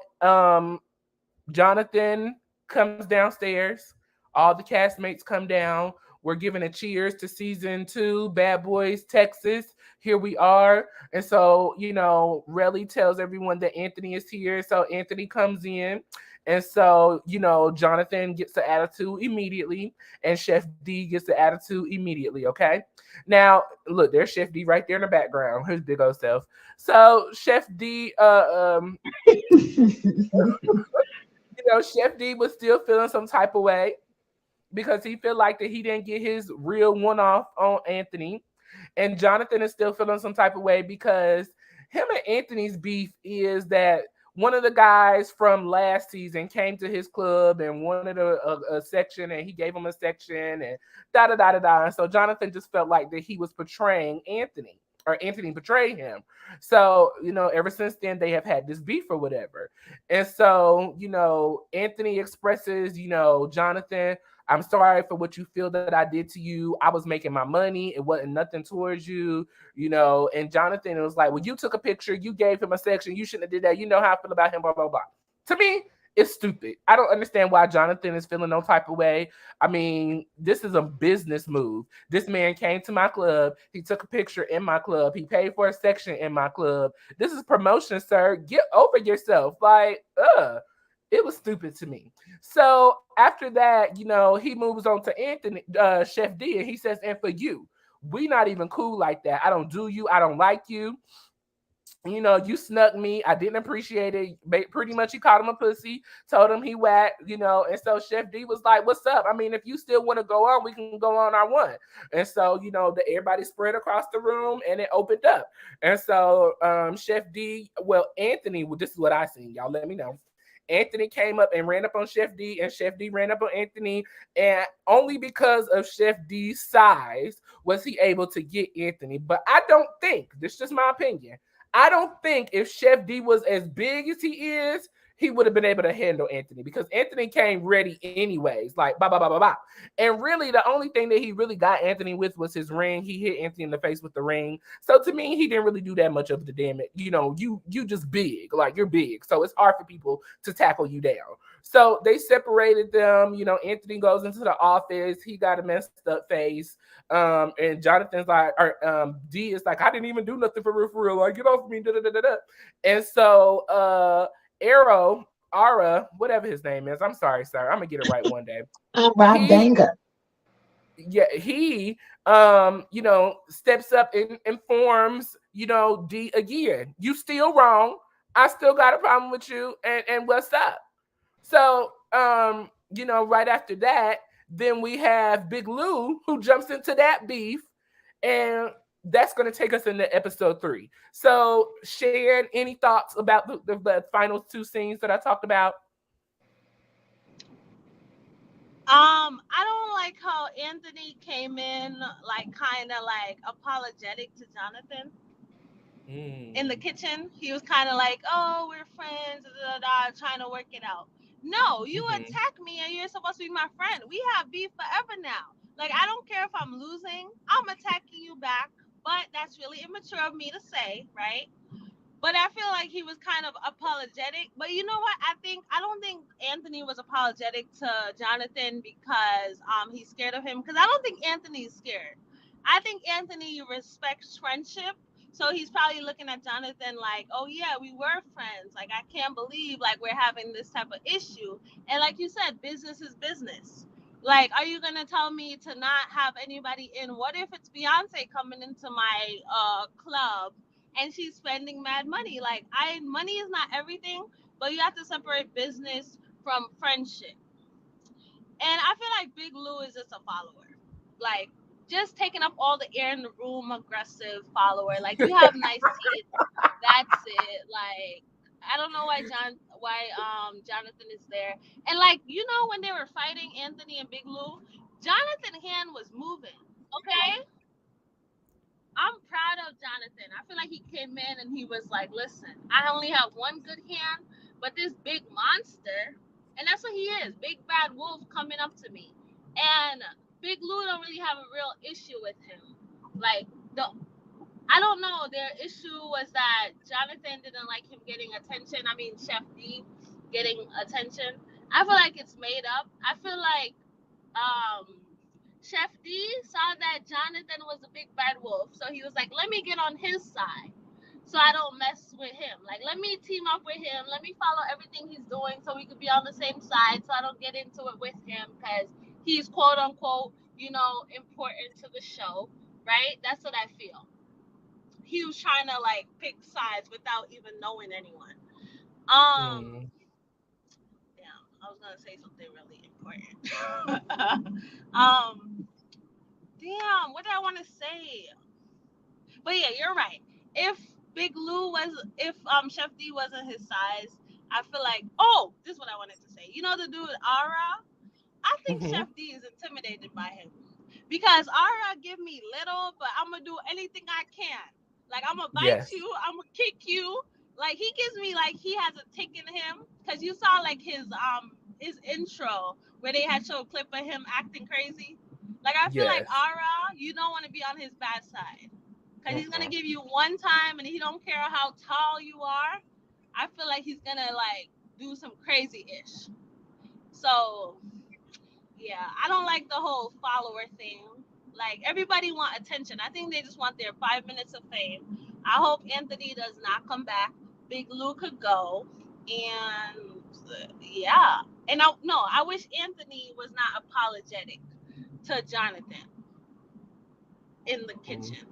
Jonathan comes downstairs. All the castmates come down. We're giving a cheers to season 2, Bad Boys, Texas. Here we are. And so, Relly tells everyone that Anthony is here. So Anthony comes in And so, Jonathan gets the attitude immediately, and Chef D gets the attitude immediately, okay? Now, look, there's Chef D right there in the background, his big old self. So, Chef D, Chef D was still feeling some type of way because he felt like that he didn't get his real one off on Anthony. And Jonathan is still feeling some type of way because him and Anthony's beef is that one of the guys from last season came to his club and wanted a section, and he gave him a section, and da da da da da. And so Jonathan just felt like that he was portraying Anthony, or Anthony betrayed him. So, ever since then they have had this beef or whatever. And so, Anthony expresses, Jonathan, I'm sorry for what you feel that I did to you. I was making my money. It wasn't nothing towards you, And Jonathan was like, well, you took a picture. You gave him a section. You shouldn't have did that. You know how I feel about him, blah, blah, blah. To me, it's stupid. I don't understand why Jonathan is feeling no type of way. I mean, this is a business move. This man came to my club. He took a picture in my club. He paid for a section in my club. This is promotion, sir. Get over yourself. Like, it was stupid to me. So after that, he moves on to Anthony, Chef D, and he says, and for you, we not even cool like that. I don't do you. I don't like you. You snuck me. I didn't appreciate it. Pretty much he called him a pussy, told him he whacked, and so Chef D was like, what's up? I mean, if you still want to go on, we can go on our one. And so, everybody spread across the room and it opened up. And so Chef D, well, Anthony, this is what I seen. Y'all let me know. Anthony came up and ran up on Chef D, and Chef D ran up on Anthony. And only because of Chef D's size was he able to get Anthony. But I don't think, this is just my opinion, I don't think if Chef D was as big as he is, he would have been able to handle Anthony, because Anthony came ready anyways, like blah, blah, blah, blah, blah. And really, the only thing that he really got Anthony with was his ring. He hit Anthony in the face with the ring. So to me, he didn't really do that much of the damage. You just big, like you're big. So it's hard for people to tackle you down. So they separated them. Anthony goes into the office. He got a messed up face. And Jonathan's like, or D is like, I didn't even do nothing for real. Like, get off me. Da, da, da, da, da. And so Ara, whatever his name is, I'm sorry, sir. I'm gonna get it right one day. Rob Danga. Yeah, he steps up and informs, D again. You still wrong. I still got a problem with you, and what's up? So right after that, then we have Big Lou, who jumps into that beef, and that's going to take us into episode 3. So, Sharon, any thoughts about the final 2 scenes that I talked about? I don't like how Anthony came in like kind of like apologetic to Jonathan in the kitchen. He was kind of like, "Oh, we're friends," da, da, da, trying to work it out. No, you attack me and you're supposed to be my friend. We have beef forever now. Like, I don't care if I'm losing, I'm attacking you back. But that's really immature of me to say, right? But I feel like he was kind of apologetic. But you know what? I don't think Anthony was apologetic to Jonathan because he's scared of him. Because I don't think Anthony's scared. I think Anthony respects friendship. So he's probably looking at Jonathan like, oh yeah, we were friends. Like, I can't believe like we're having this type of issue. And like you said, business is business. Like, are you gonna tell me to not have anybody in? What if it's Beyonce coming into my club and she's spending mad money? Like, money is not everything, but you have to separate business from friendship. And I feel like Big Lou is just a follower. Like, just taking up all the air in the room, aggressive follower. Like, you have nice teeth. That's it. Like, I don't know why Jonathan is there. And like, when they were fighting, Anthony and Big Lou, Jonathan's hand was moving. Okay? I'm proud of Jonathan. I feel like he came in and he was like, listen, I only have one good hand, but this big monster, and that's what he is, big bad wolf coming up to me. And Big Lou don't really have a real issue with him. Like, I don't know, their issue was that Jonathan didn't like him getting attention. I mean, Chef D getting attention. I feel like it's made up. I feel like Chef D saw that Jonathan was a big bad wolf. So he was like, let me get on his side. so I don't mess with him. Like, let me team up with him. Let me follow everything he's doing so we could be on the same side. So I don't get into it with him because he's quote unquote, important to the show, right? That's what I feel. He was trying to like pick sides without even knowing anyone. Um, Mm. yeah, I was gonna say something really important. um, damn, what did I want to say? But yeah, you're right. If if Chef D wasn't his size, I feel like, oh, this is what I wanted to say. You know the dude Ara? I think Hmm. Chef D is intimidated by him because Ara give me little, but I'm gonna do anything I can. Like I'm gonna bite Yes. you, I'm gonna kick you. Like he gives me like he has a tick in him because you saw like his intro where they had show a clip of him acting crazy. Like I feel like Yes. Ara, you don't want to be on his bad side because he's gonna Mm-mm. give you one time and he don't care how tall you are. I feel like he's gonna like do some crazy ish. So yeah, I don't like the whole follower thing. Like everybody want attention. I think they just want their 5 minutes of fame. I hope Anthony does not come back. Big Lou could go, and yeah. And I wish Anthony was not apologetic to Jonathan in the Mm. kitchen.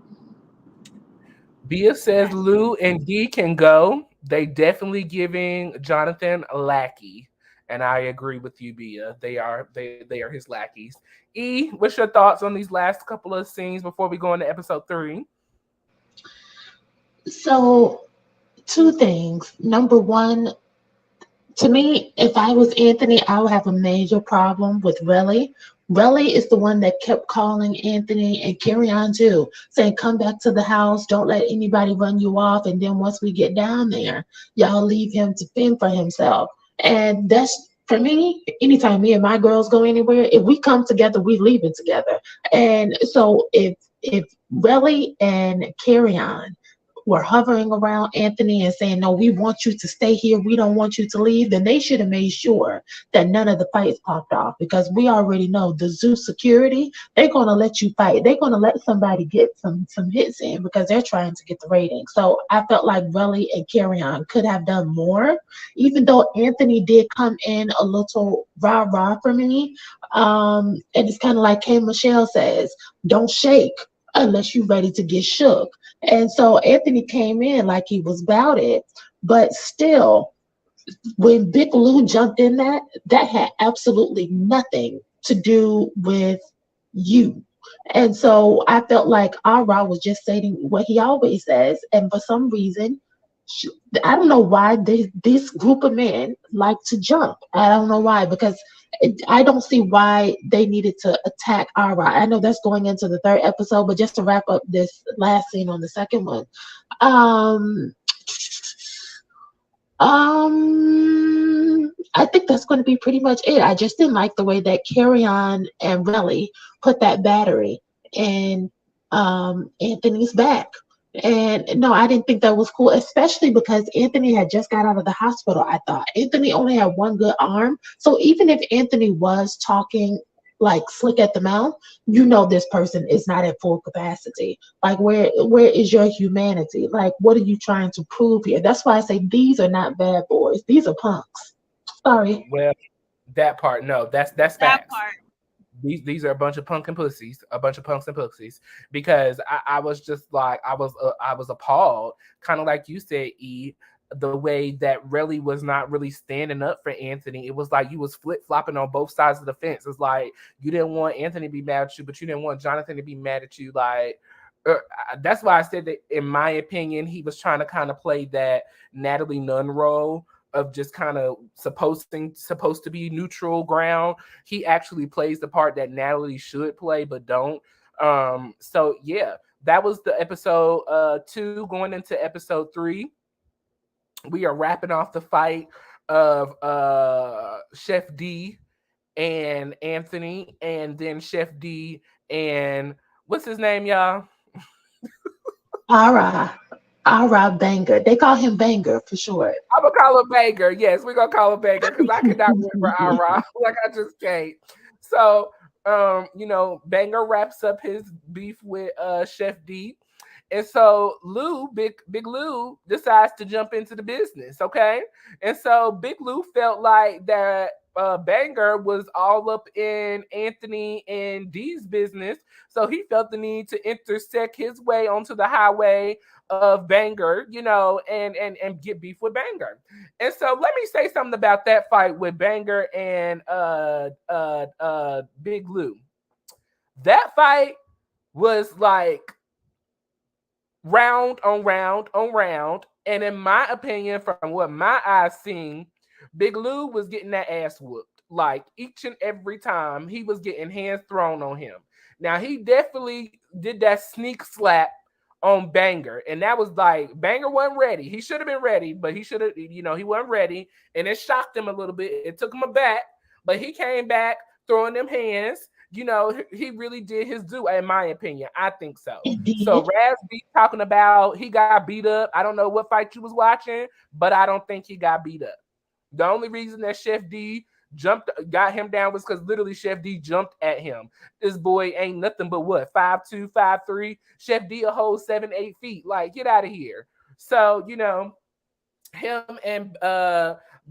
Bia says That's Lou and D can go. They definitely giving Jonathan a lackey. And I agree with you, Bia. They are his lackeys. E, what's your thoughts on these last couple of scenes before we go into episode 3? So, two things. Number one, to me, if I was Anthony, I would have a major problem with Relly. Relly is the one that kept calling Anthony and Carry On too, saying, "Come back to the house. Don't let anybody run you off." And then once we get down there, y'all leave him to fend for himself. And that's for me, anytime me and my girls go anywhere, if we come together, we leave it together. And so if Relly and Carry On were hovering around Anthony and saying, "No, we want you to stay here. We don't want you to leave," then they should have made sure that none of the fights popped off because we already know the zoo security, they're going to let you fight. They're going to let somebody get some hits in because they're trying to get the ratings. So I felt like Relly and Carry On could have done more, even though Anthony did come in a little rah rah for me. And it's kind of like K. Michelle says, don't shake unless you're ready to get shook. And so Anthony came in like he was about it, but still, when Big Lou jumped in that had absolutely nothing to do with you. And so I felt like Ara was just saying what he always says. And for some reason, I don't know why this group of men like to jump. I don't know why, because I don't see why they needed to attack Ara. I know that's going into the third episode, but just to wrap up this last scene on the second one, um, I think that's going to be pretty much it. I just didn't like the way that Carry On and Relly put that battery in Anthony's back. And no, I didn't think that was cool, especially because Anthony had just got out of the hospital. I thought Anthony only had one good arm. So even if Anthony was talking like slick at the mouth, you know this person is not at full capacity. Like where is your humanity? Like what are you trying to prove here? That's why I say these are not bad boys. These are punks. Sorry. Well, that part, no, that's that facts. part. These are a bunch of punkin pussies, a bunch of punks and pussies. Because I was just like I was appalled, kind of like you said, E, the way that really was not really standing up for Anthony. It was like you was flip flopping on both sides of the fence. It's like you didn't want Anthony to be mad at you, but you didn't want Jonathan to be mad at you. Like that's why I said that in my opinion, he was trying to kind of play that Natalie Nunn role of just kind of supposed to be neutral ground. He actually plays the part that Natalie should play but don't. So yeah, that was the episode 2. Going into episode 3, we are wrapping off the fight of Chef D and Anthony, and then Chef D and what's his name, y'all? Ara. Ara Banger. They call him Banger for short. I'm gonna call him Banger. Yes, we're gonna call him Banger because I cannot remember Ira. Like I just can't. So Banger wraps up his beef with Chef D, And so Big Lou decides to jump into the business, okay? And so Big Lou felt like that Banger was all up in Anthony and Dee's business, so he felt the need to intersect his way onto the highway of Banger, and get beef with Banger. And so let me say something about that fight with Banger and Big Lou. That fight was like round on round on round. And in my opinion, from what my eyes seen, Big Lou was getting that ass whooped. Like each and every time he was getting hands thrown on him. Now he definitely did that sneak slap on Banger. And that was like Banger wasn't ready. He should have been ready, but he should have, he wasn't ready. And it shocked him a little bit. It took him aback, but he came back throwing them hands. He really did his due, in my opinion. I think so. Indeed. So Raz B talking about he got beat up. I don't know what fight you was watching, but I don't think he got beat up. The only reason that Chef D got him down was because literally Chef D jumped at him. This boy ain't nothing but what, 5'2", 5'3". Chef D a whole 7-8 feet. Like, get out of here. So, him and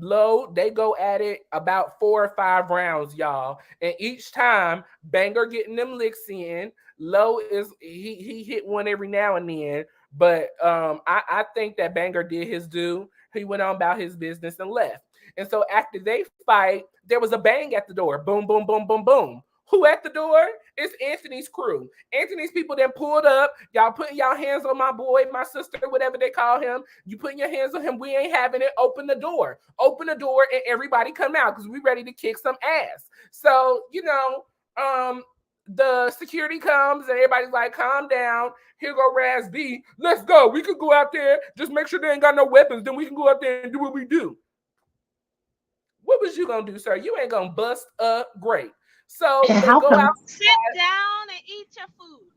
Low, they go at it about 4 or 5 rounds, y'all. And each time, Banger getting them licks in. Low is he hit one every now and then. But I think that Banger did his due. He went on about his business and left. And so after they fight, there was a bang at the door. Boom, boom, boom, boom, boom. Who at the door? It's Anthony's crew. Anthony's people then pulled up. Y'all putting y'all hands on my boy, my sister, whatever they call him. You putting your hands on him. We ain't having it. Open the door. Open the door and everybody come out because we ready to kick some ass. So, the security comes and everybody's like, calm down. Here go Raz B. Let's go. We could go out there. Just make sure they ain't got no weapons. Then we can go out there and do what we do. What was you going to do, sir? You ain't going to bust a grape. So they go out. Sit down and eat your food.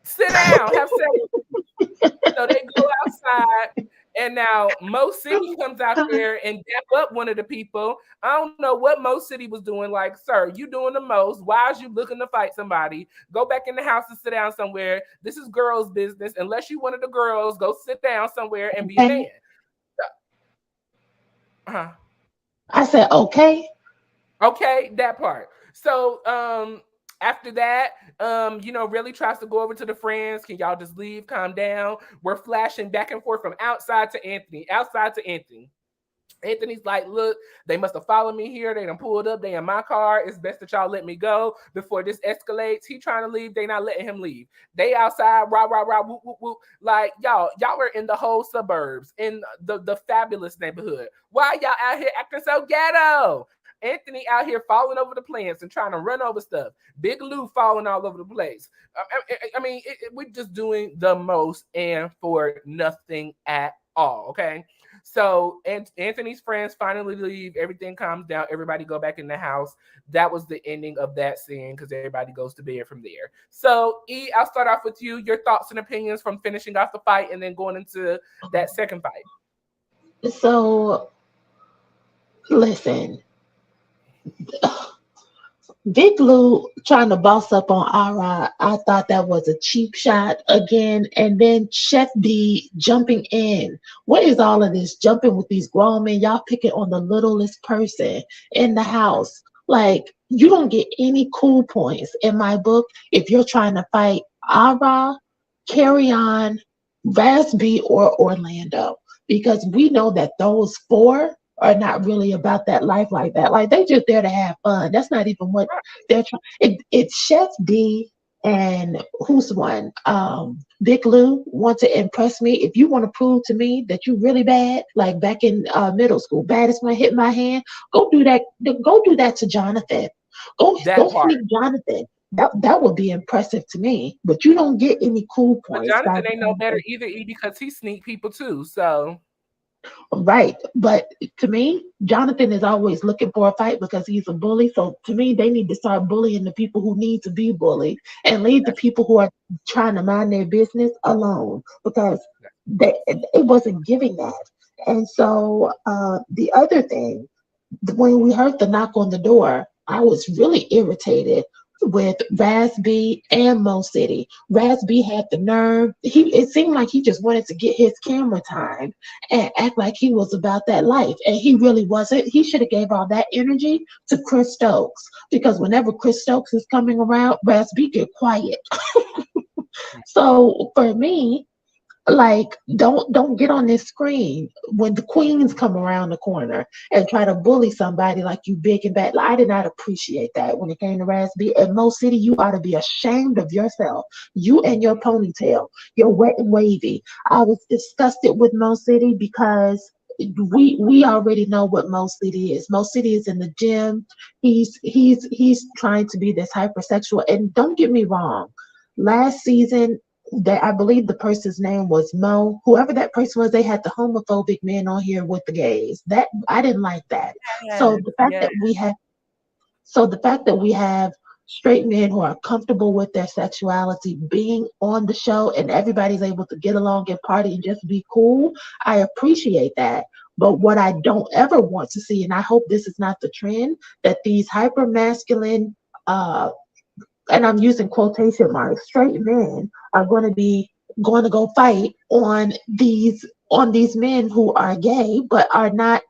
Sit down. Have sex. So they go outside. And now Mo City comes out there and dap up one of the people. I don't know what Mo City was doing. Like, sir, you doing the most. Why is you looking to fight somebody? Go back in the house and sit down somewhere. This is girls' business. Unless you one of the girls, go sit down somewhere and be a man. I said, okay. Okay, that part. So after that, really tries to go over to the friends. Can y'all just leave? Calm down. We're flashing back and forth from outside to Anthony. Anthony's like, look, they must have followed me here. They done pulled up. They in my car. It's best that y'all let me go before this escalates. He trying to leave. They not letting him leave. They outside, rah, rah, rah, whoop, whoop, whoop. Like, y'all are in the whole suburbs, in the fabulous neighborhood. Why y'all out here acting so ghetto? Anthony out here falling over the plants and trying to run over stuff. Big Lou falling all over the place. We're just doing the most and for nothing at all, okay? So Anthony's friends finally leave. Everything calms down. Everybody go back in the house. That was the ending of that scene because everybody goes to bed from there. So, E, I'll start off with you. Your thoughts and opinions from finishing off the fight and then going into that second fight. So, listen. Big Lou trying to boss up on Ara, I thought that was a cheap shot again. And then Chef D jumping in. What is all of this? Jumping with these grown men. Y'all picking on the littlest person in the house. Like, you don't get any cool points in my book if you're trying to fight Ara, Carry On, Raz B, or Orlando. Because we know that those 4 are not really about that life like that. Like, they just there to have fun. That's not even what they're trying. It's Chef D and who's one? Big Lou want to impress me. If you want to prove to me that you really bad, like back in middle school, baddest man hit my hand, go do that. Go do that to Jonathan. Go sneak Jonathan. That would be impressive to me. But you don't get any cool points. But Jonathan ain't no better either, E, because he sneak people too. So. Right, but to me, Jonathan is always looking for a fight because he's a bully. So to me, they need to start bullying the people who need to be bullied and leave the people who are trying to mind their business alone because it wasn't giving that. And so the other thing, when we heard the knock on the door, I was really irritated with Raz B and Mo City. Raz B had the nerve. It seemed like he just wanted to get his camera time and act like he was about that life. And he really wasn't. He should have gave all that energy to Chris Stokes. Because whenever Chris Stokes is coming around, Raz B get quiet. So for me, like don't get on this screen when the queens come around the corner and try to bully somebody like you big and bad. I did not appreciate that when it came to Raspy and Mo City. You ought to be ashamed of yourself, you and your ponytail, you're wet and wavy. I was disgusted with Mo City because we already know what Mo City is. Mo City is in the gym. He's trying to be this hypersexual, and don't get me wrong, last season that I believe the person's name was Mo. Whoever that person was, they had the homophobic men on here with the gays. That I didn't like that. So Yes, the fact yes. that we have so the fact that we have straight men who are comfortable with their sexuality being on the show and everybody's able to get along and party and just be cool, I appreciate that. But what I don't ever want to see, and I hope this is not the trend, that these hyper masculine and I'm using quotation marks, straight men are going to go fight on these men who are gay but are not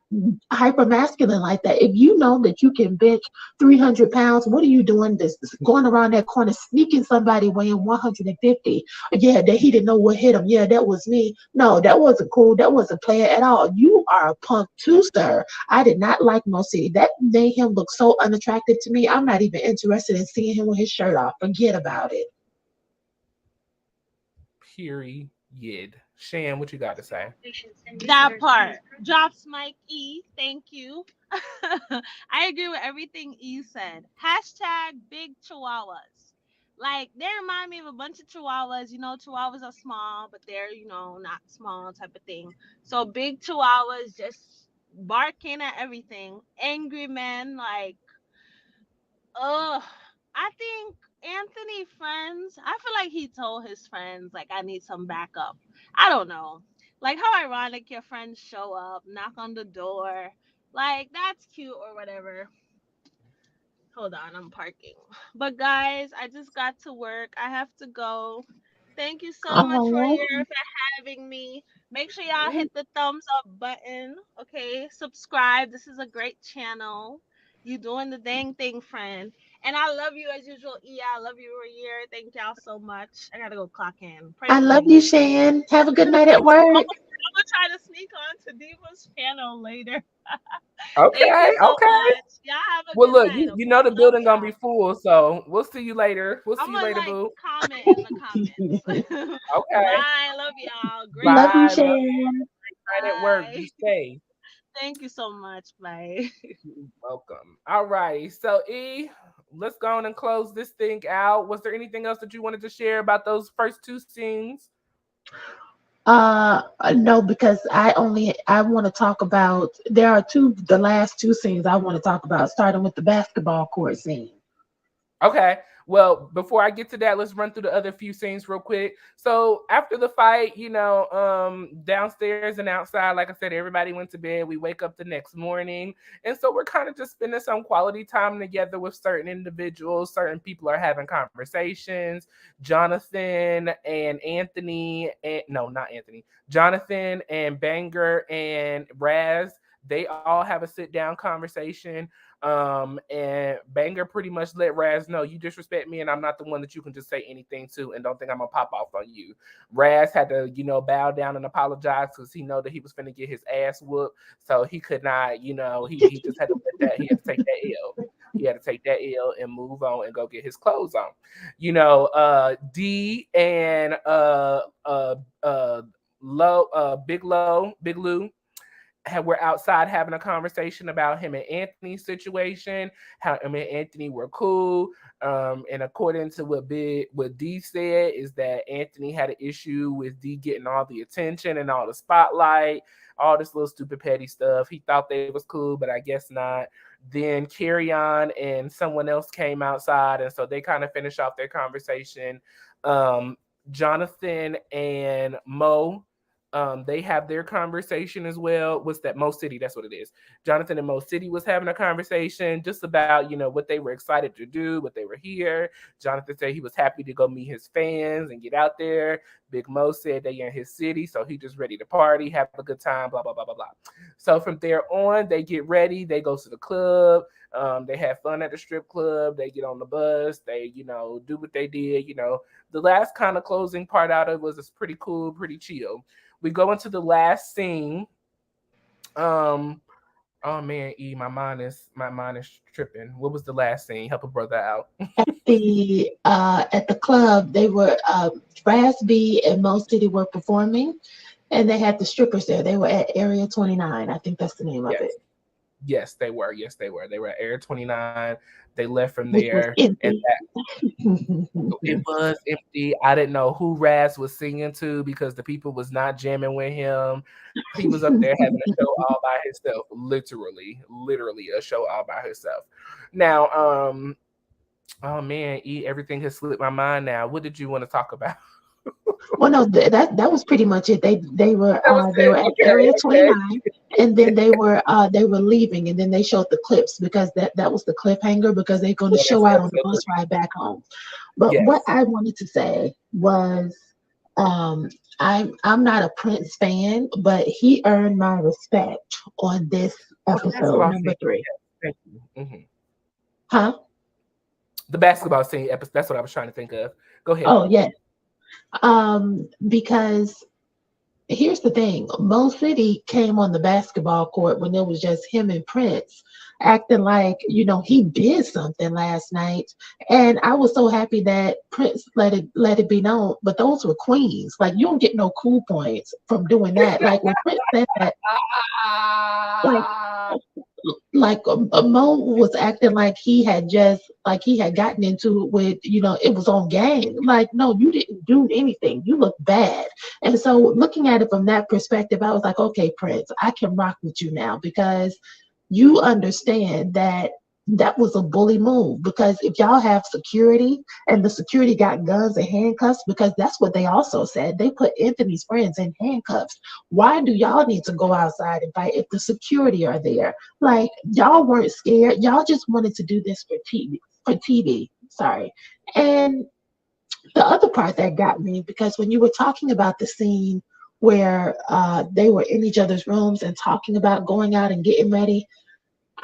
hyper masculine like that. If you know that you can bench 300 pounds, what are you doing this going around that corner sneaking somebody weighing 150? Yeah, that he didn't know what hit him. Yeah, that was me. No, that wasn't cool. That wasn't player at all. You are a punk too, sir. I did not like Mo City. That made him look so unattractive to me. I'm not even interested in seeing him with his shirt off. Forget about it. Period. Shan, what you got to say? That part. Drops Mike E. Thank you. I agree with everything E said. Hashtag big chihuahuas. Like, they remind me of a bunch of chihuahuas. You know, chihuahuas are small, but they're, not small type of thing. So big chihuahuas just barking at everything. Angry men, like, ugh. I think Anthony friends, I feel like he told his friends, like, I need some backup. I don't know. Like, how ironic your friends show up, knock on the door. Like, that's cute or whatever. Hold on, I'm parking. But guys, I just got to work. I have to go. Thank you so much, Oh, Royer, for having me. Make sure y'all hit the thumbs up button. Okay, subscribe. This is a great channel. You doing the dang thing, friend. And I love you as usual, Iya. I love you, Royer. Thank y'all so much. I gotta go clock in. Pray I for love me. you, Shan. Have a good night at I'm work. gonna try to sneak on to Diva's channel later. Thank you Okay, so okay. much. Y'all have a Well, good look, night. you Okay, know the love building gonna be y'all. full, so we'll see you later. We'll see I'm you gonna later, boo. comment in the comments. Okay. Bye. Love y'all. Great Love you, Bye. night. Love you. Shan. Right at work. Bye. Be safe. Thank you so much. Bye. You're welcome. All righty. So E, let's go on and close this thing out. Was there anything else that you wanted to share about those first two scenes? No, because I want to talk about there are the last two scenes I want to talk about, starting with the basketball court scene. Okay. Well, before I get to that, let's run through the other few scenes real quick. So after the fight, downstairs and outside, like I said, everybody went to bed. We wake up the next morning. And so we're kind of just spending some quality time together with certain individuals. Certain people are having conversations. Jonathan and Anthony, and no, not Anthony, Jonathan and Banger and Raz, they all have a sit down conversation. And Banger pretty much let Raz know, you disrespect me and I'm not the one that you can just say anything to and don't think I'm gonna pop off on you. Raz had to, bow down and apologize because he know that he was finna get his ass whooped. So he could not, he just had to let that, he had to take that L. He had to take that L and move on and go get his clothes on. D and Big Lou were outside having a conversation about him and Anthony's situation, how him and Anthony were cool. And according to what D said, is that Anthony had an issue with D getting all the attention and all the spotlight, all this little stupid petty stuff. He thought they was cool, but I guess not. Then Carry On and someone else came outside, and so they kind of finished off their conversation. Jonathan and Mo They have their conversation as well. What's that? Mo City, that's what it is. Jonathan and Mo City was having a conversation just about, what they were excited to do, what they were here. Jonathan said he was happy to go meet his fans and get out there. Big Mo said they in his city, so he just ready to party, have a good time, blah, blah, blah, blah, blah. So from there on, they get ready, they go to the club. They have fun at the strip club. They get on the bus. They, do what they did. The last kind of closing part out of it was pretty cool, pretty chill. We go into the last scene. Oh man, my mind is tripping. What was the last scene? Help a brother out. At the club, they were Raz B and Mo City were performing, and they had the strippers there. They were at Area 29. I think that's the name of it. Yes, they were. They were at Area 29. They left from there. And it was empty. I didn't know who Raz was singing to because the people was not jamming with him. He was up there having a show all by himself. Literally a show all by himself. Now, oh man, everything has slipped my mind now. What did you want to talk about? Well, no, that was pretty much it. They were at Area 29, and then they were leaving, and then they showed the clips because that was the cliffhanger because they're going to show out on the bus ride back home. But what I wanted to say was, I'm not a Prince fan, but he earned my respect on this episode number 3. Thank you. Mm-hmm. Huh? The basketball scene episode. That's what I was trying to think of. Go ahead. Oh yeah. Because here's the thing, Mo City came on the basketball court when it was just him and Prince acting like, he did something last night. And I was so happy that Prince let it be known, but those were queens. Like, you don't get no cool points from doing that. Like when Prince said that, Mo was acting like he had gotten into it with, it was on game. Like, no, you didn't do anything. You look bad. And so looking at it from that perspective, I was like, okay, Prince, I can rock with you now because you understand that was a bully move. Because if y'all have security and the security got guns and handcuffs, because that's what they also said, they put Anthony's friends in handcuffs. Why do y'all need to go outside and fight if the security are there? Like, y'all weren't scared. Y'all just wanted to do this for TV. Sorry. And the other part that got me, because when you were talking about the scene where they were in each other's rooms and talking about going out and getting ready,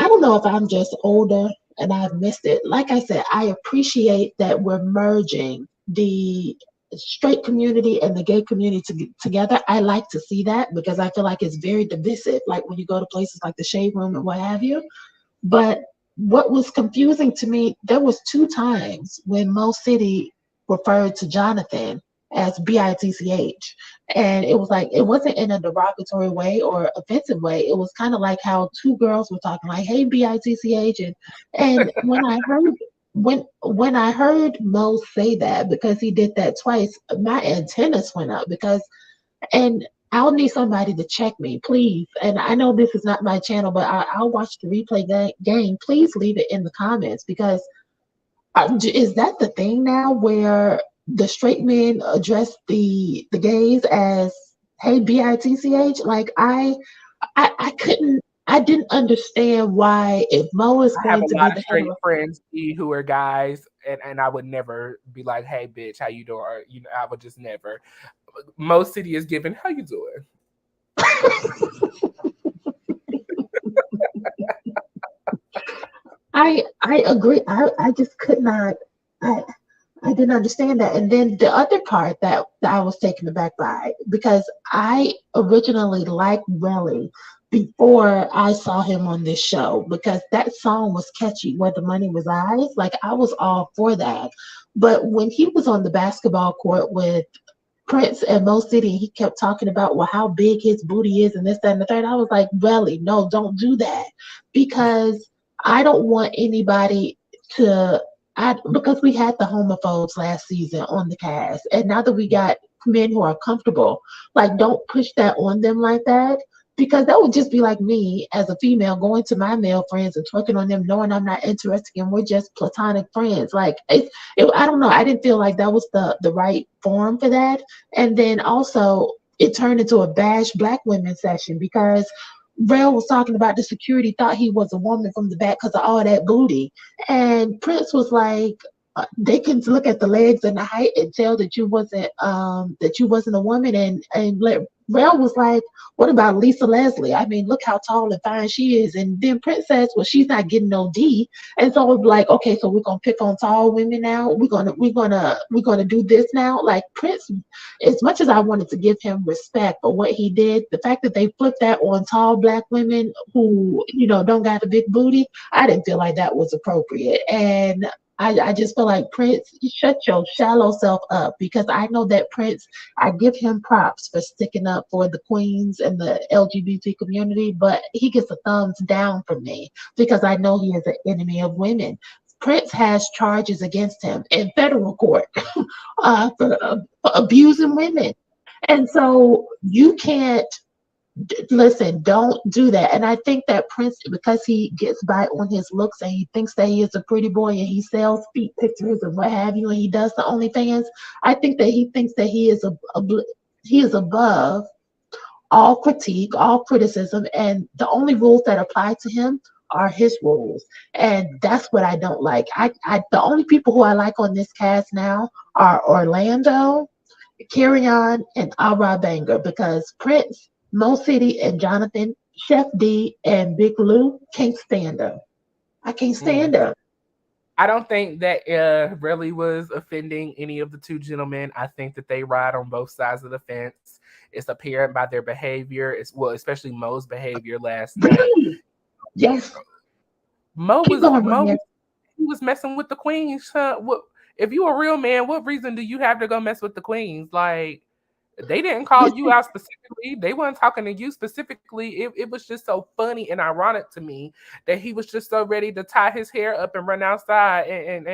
I don't know if I'm just older and I've missed it. Like I said, I appreciate that we're merging the straight community and the gay community together. I like to see that because I feel like it's very divisive, like when you go to places like the Shade Room and what have you. But what was confusing to me, there was 2 times when Mo City referred to Jonathan as BITCH. And it was like, it wasn't in a derogatory way or offensive way. It was kind of like how 2 girls were talking like, hey, BITCH. And when I heard Mo say that, because he did that twice, my antennas went up and I'll need somebody to check me, please. And I know this is not my channel, but I'll watch the replay game. Please leave it in the comments because is that the thing now where the straight men address the gays as, hey, BITCH? Like, I didn't understand why, if Mo is going to be the straight friends who are guys, and I would never be like, hey, bitch, how you doing? Or, I would just never. Mo City is given, how you doing? I agree. I just could not. I didn't understand that. And then the other part that I was taken aback by, because I originally liked Relly before I saw him on this show, because that song was catchy, Where the Money Resides. Like, I was all for that. But when he was on the basketball court with Prince and Mo City, he kept talking about, well, how big his booty is and this, that, and the third. I was like, Relly, no, don't do that. Because I don't want anybody to... because we had the homophobes last season on the cast, and now that we got men who are comfortable, like, don't push that on them like that, because that would just be like me as a female going to my male friends and twerking on them, knowing I'm not interested and we're just platonic friends. Like, I don't know. I didn't feel like that was the right form for that. And then also, it turned into a bash black women session because Rel was talking about the security thought he was a woman from the back because of all that booty. And Prince was like, they can look at the legs and the height and tell that you wasn't a woman. And Rel was like, what about Lisa Leslie? I mean, look how tall and fine she is. And then Prince says, well, she's not getting no D. And so it's like, okay, so we're gonna pick on tall women now. We're gonna do this now. Like Prince, as much as I wanted to give him respect for what he did, the fact that they flipped that on tall black women who, don't got a big booty, I didn't feel like that was appropriate. And I just feel like Prince, shut your shallow self up, because I know that Prince, I give him props for sticking up for the queens and the LGBT community, but he gets a thumbs down from me because I know he is an enemy of women. Prince has charges against him in federal court for abusing women. And so you can't, listen, don't do that. And I think that Prince, because he gets by on his looks and he thinks that he is a pretty boy and he sells feet pictures and what have you, and he does the OnlyFans, I think that he thinks that he is above all critique, all criticism, and the only rules that apply to him are his rules. And that's what I don't like. The only people who I like on this cast now are Orlando, Kerrion, and Ara Banger, because Prince, Mo City, and Jonathan, Chef D, and Big Lou can't stand him. I can't stand him. I don't think that really was offending any of the two gentlemen. I think that they ride on both sides of the fence. It's apparent by their behavior. Especially Mo's behavior last night. Yes. Mo was messing with the queens. What if you a real man? What reason do you have to go mess with the queens? Like, they didn't call you out specifically. They weren't talking to you specifically. It was just so funny and ironic to me that he was just so ready to tie his hair up and run outside and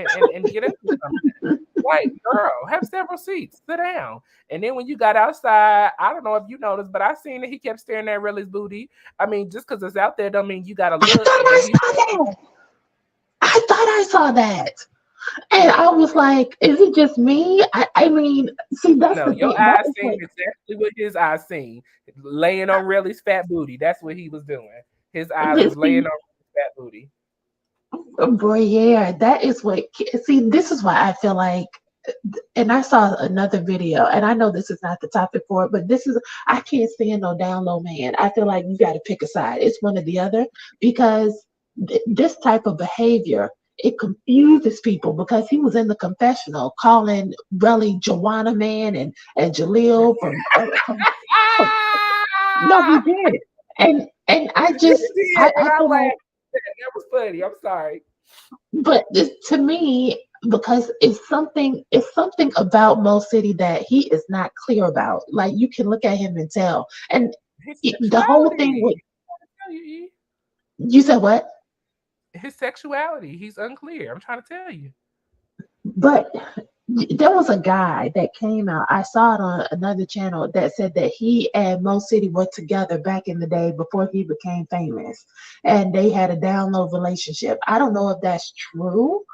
get into something. Like, girl, have several seats. Sit down. And then when you got outside, I don't know if you noticed, but I seen that he kept staring at Riley's booty. I mean, just because it's out there don't mean you got to look. I thought I saw that. And I was like, is it just me? I mean, see, that's no, your eyes seen exactly what his eyes seen. Laying on Riley's fat booty. That's what he was doing. His eyes was laying on Riley's fat booty. Boy, yeah, that is what, see, this is why I feel like, and I saw another video, and I know this is not the topic for it, but I can't stand no down low man. I feel like you got to pick a side. It's one or the other, because this type of behavior, it confuses people, because he was in the confessional calling Relly Joanna Man and Jaleel from no, he did. And I just I feel like that was funny. I'm sorry. But to me, because it's something about Mo City that he is not clear about. Like, you can look at him and tell. And the whole thing with, you said what? His sexuality, he's unclear. I'm trying to tell you. But there was a guy that came out, I saw it on another channel, that said that he and Mo City were together back in the day before he became famous, and they had a down low relationship. I don't know if that's true,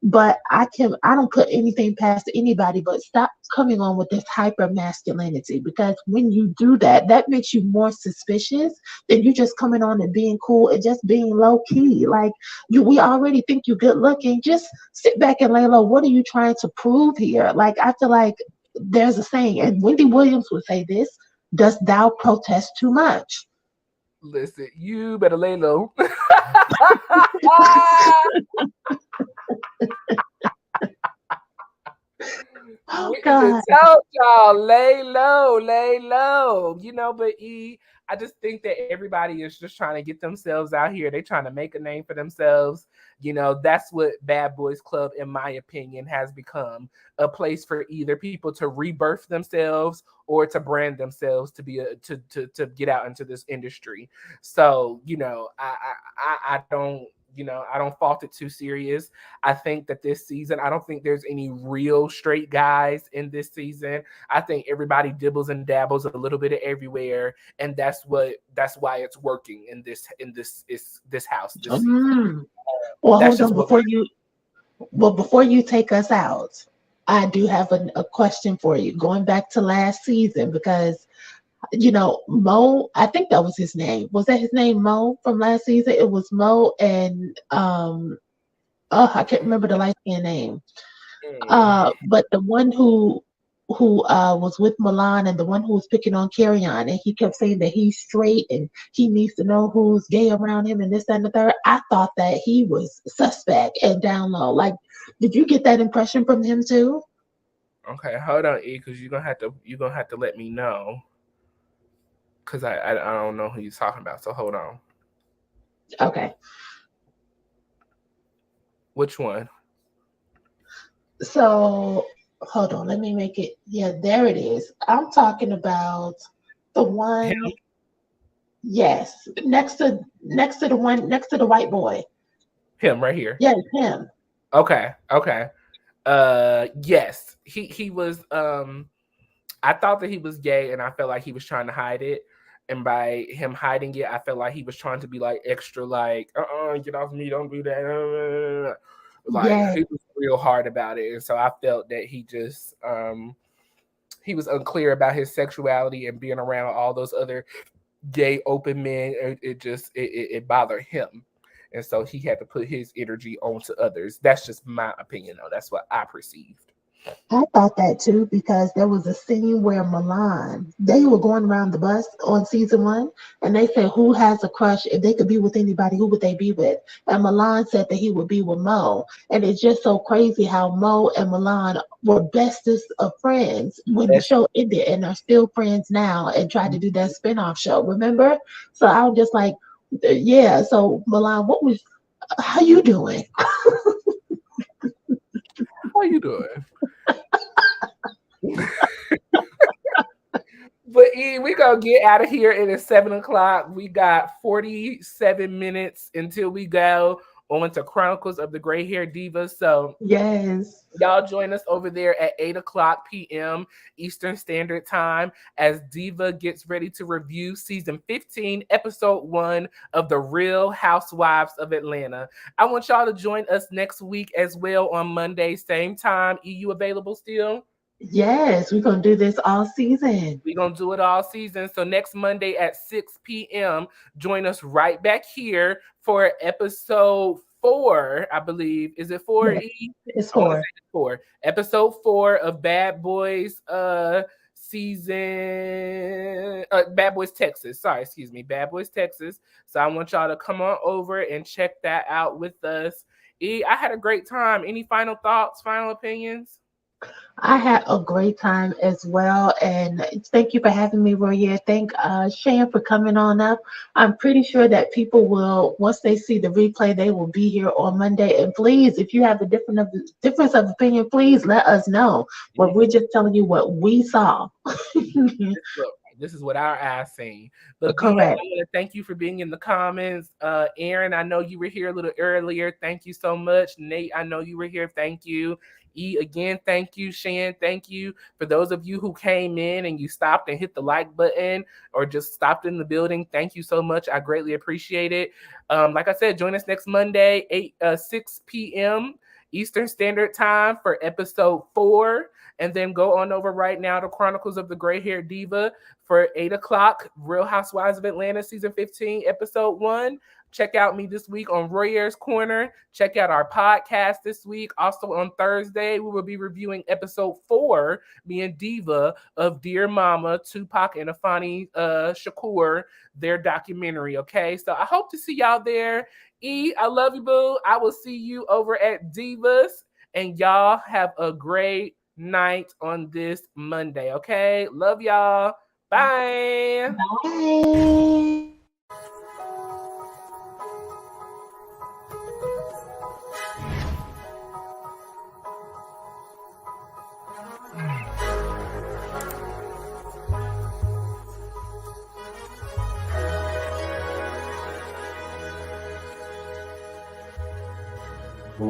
but I don't put anything past anybody, but stop coming on with this hyper masculinity, because when you do that, that makes you more suspicious than you just coming on and being cool and just being low key. Like, we already think you're good looking. Just sit back and lay low. What are you trying to prove here? Like, I feel like there's a saying, and Wendy Williams would say this: "Dost thou protest too much?" Listen, you better lay low. Oh, God. Tell y'all, lay low. But I just think that everybody is just trying to get themselves out here. They're trying to make a name for themselves. That's what Bad Boys Club, in my opinion, has become, a place for either people to rebirth themselves or to brand themselves to be to get out into this industry. So, I don't. I don't fault it too serious. I think that this season, I don't think there's any real straight guys in this season. I think everybody dibbles and dabbles a little bit of everywhere, and that's why it's working in this house. This season. Well, hold on, before you take us out, I do have a question for you. Going back to last season, because Mo, I think that was his name. Was that his name, Mo, from last season? It was Mo and oh, I can't remember the light skin name. But the one who was with Milan and the one who was picking on Carrion, and he kept saying that he's straight and he needs to know who's gay around him and this, that, and the third. I thought that he was suspect and down low. Like, did you get that impression from him too? Okay, hold on, E, because you're gonna have to let me know. Because I don't know who you're talking about. So hold on. Okay. Which one? So hold on, let me make it. Yeah, there it is. I'm talking about the one. Him? Yes, next to the white boy. Him right here. Yes, him. Okay. Yes. He was I thought that he was gay and I felt like he was trying to hide it. And by him hiding it, I felt like he was trying to be like extra like, get off me, don't do that. Like Yes. he was real hard about it. And so I felt that he was unclear about his sexuality and being around all those other gay open men. It bothered him. And so he had to put his energy onto others. That's just my opinion, though. That's what I perceived. I thought that too because there was a scene where they were going around the bus on season one, and they said who has a crush if they could be with anybody, who would they be with? And Milan said that he would be with Mo, and it's just so crazy how Mo and Milan were bestest of friends when the show ended, and are still friends now, and tried to do that spinoff show. Remember? So I was just like, yeah. So Milan, how you doing? How you doing? But E, we gonna get out of here. It is 7:00. We got 47 minutes until we go on to Chronicles of the Gray Hair Diva. So yes, y'all join us over there at 8:00 p.m. Eastern Standard Time as Diva gets ready to review season 15, episode 1 of The Real Housewives of Atlanta. I want y'all to join us next week as well on Monday, same time. E, you available still? yes, we're gonna do this all season. We're going to do it all season. So next Monday at 6 p.m., join us right back here for episode 4, I believe. Is it 4, Yes, E? it's I want to 4. say it's 4. Episode 4 of Bad Boys season Bad Boys Texas. Sorry, excuse me. Bad Boys Texas. So I want y'all to come on over and check that out with us. E, I had a great time. Any final thoughts, final opinions? I had a great time as well, and thank you for having me, Roya. Thank Shan for coming on up. I'm pretty sure that people will, once they see the replay, they will be here on Monday. And please, if you have a difference of opinion, please let us know. But we're just telling you what we saw. This is what our eyes seen. But B, I Correct. want to thank you for being in the comments. Aaron, I know you were here a little earlier. Thank you so much. Nate, I know you were here. Thank you. E, again, thank you. Shan, thank you. For those of you who came in and you stopped and hit the like button or just stopped in the building, thank you so much. I greatly appreciate it. Like I said, join us next Monday, 6 p.m. Eastern Standard Time for episode 4. And then go on over right now to Chronicles of the Gray Hair Diva for 8:00. Real Housewives of Atlanta season 15, episode 1. Check out me this week on Royer's Corner. Check out our podcast this week. Also on Thursday, we will be reviewing episode 4, me and Diva, of Dear Mama, Tupac and Afeni Shakur, their documentary. Okay, so I hope to see y'all there. E, I love you, boo. I will see you over at Divas, and y'all have a great night on this Monday. Okay, love y'all. Bye. Bye.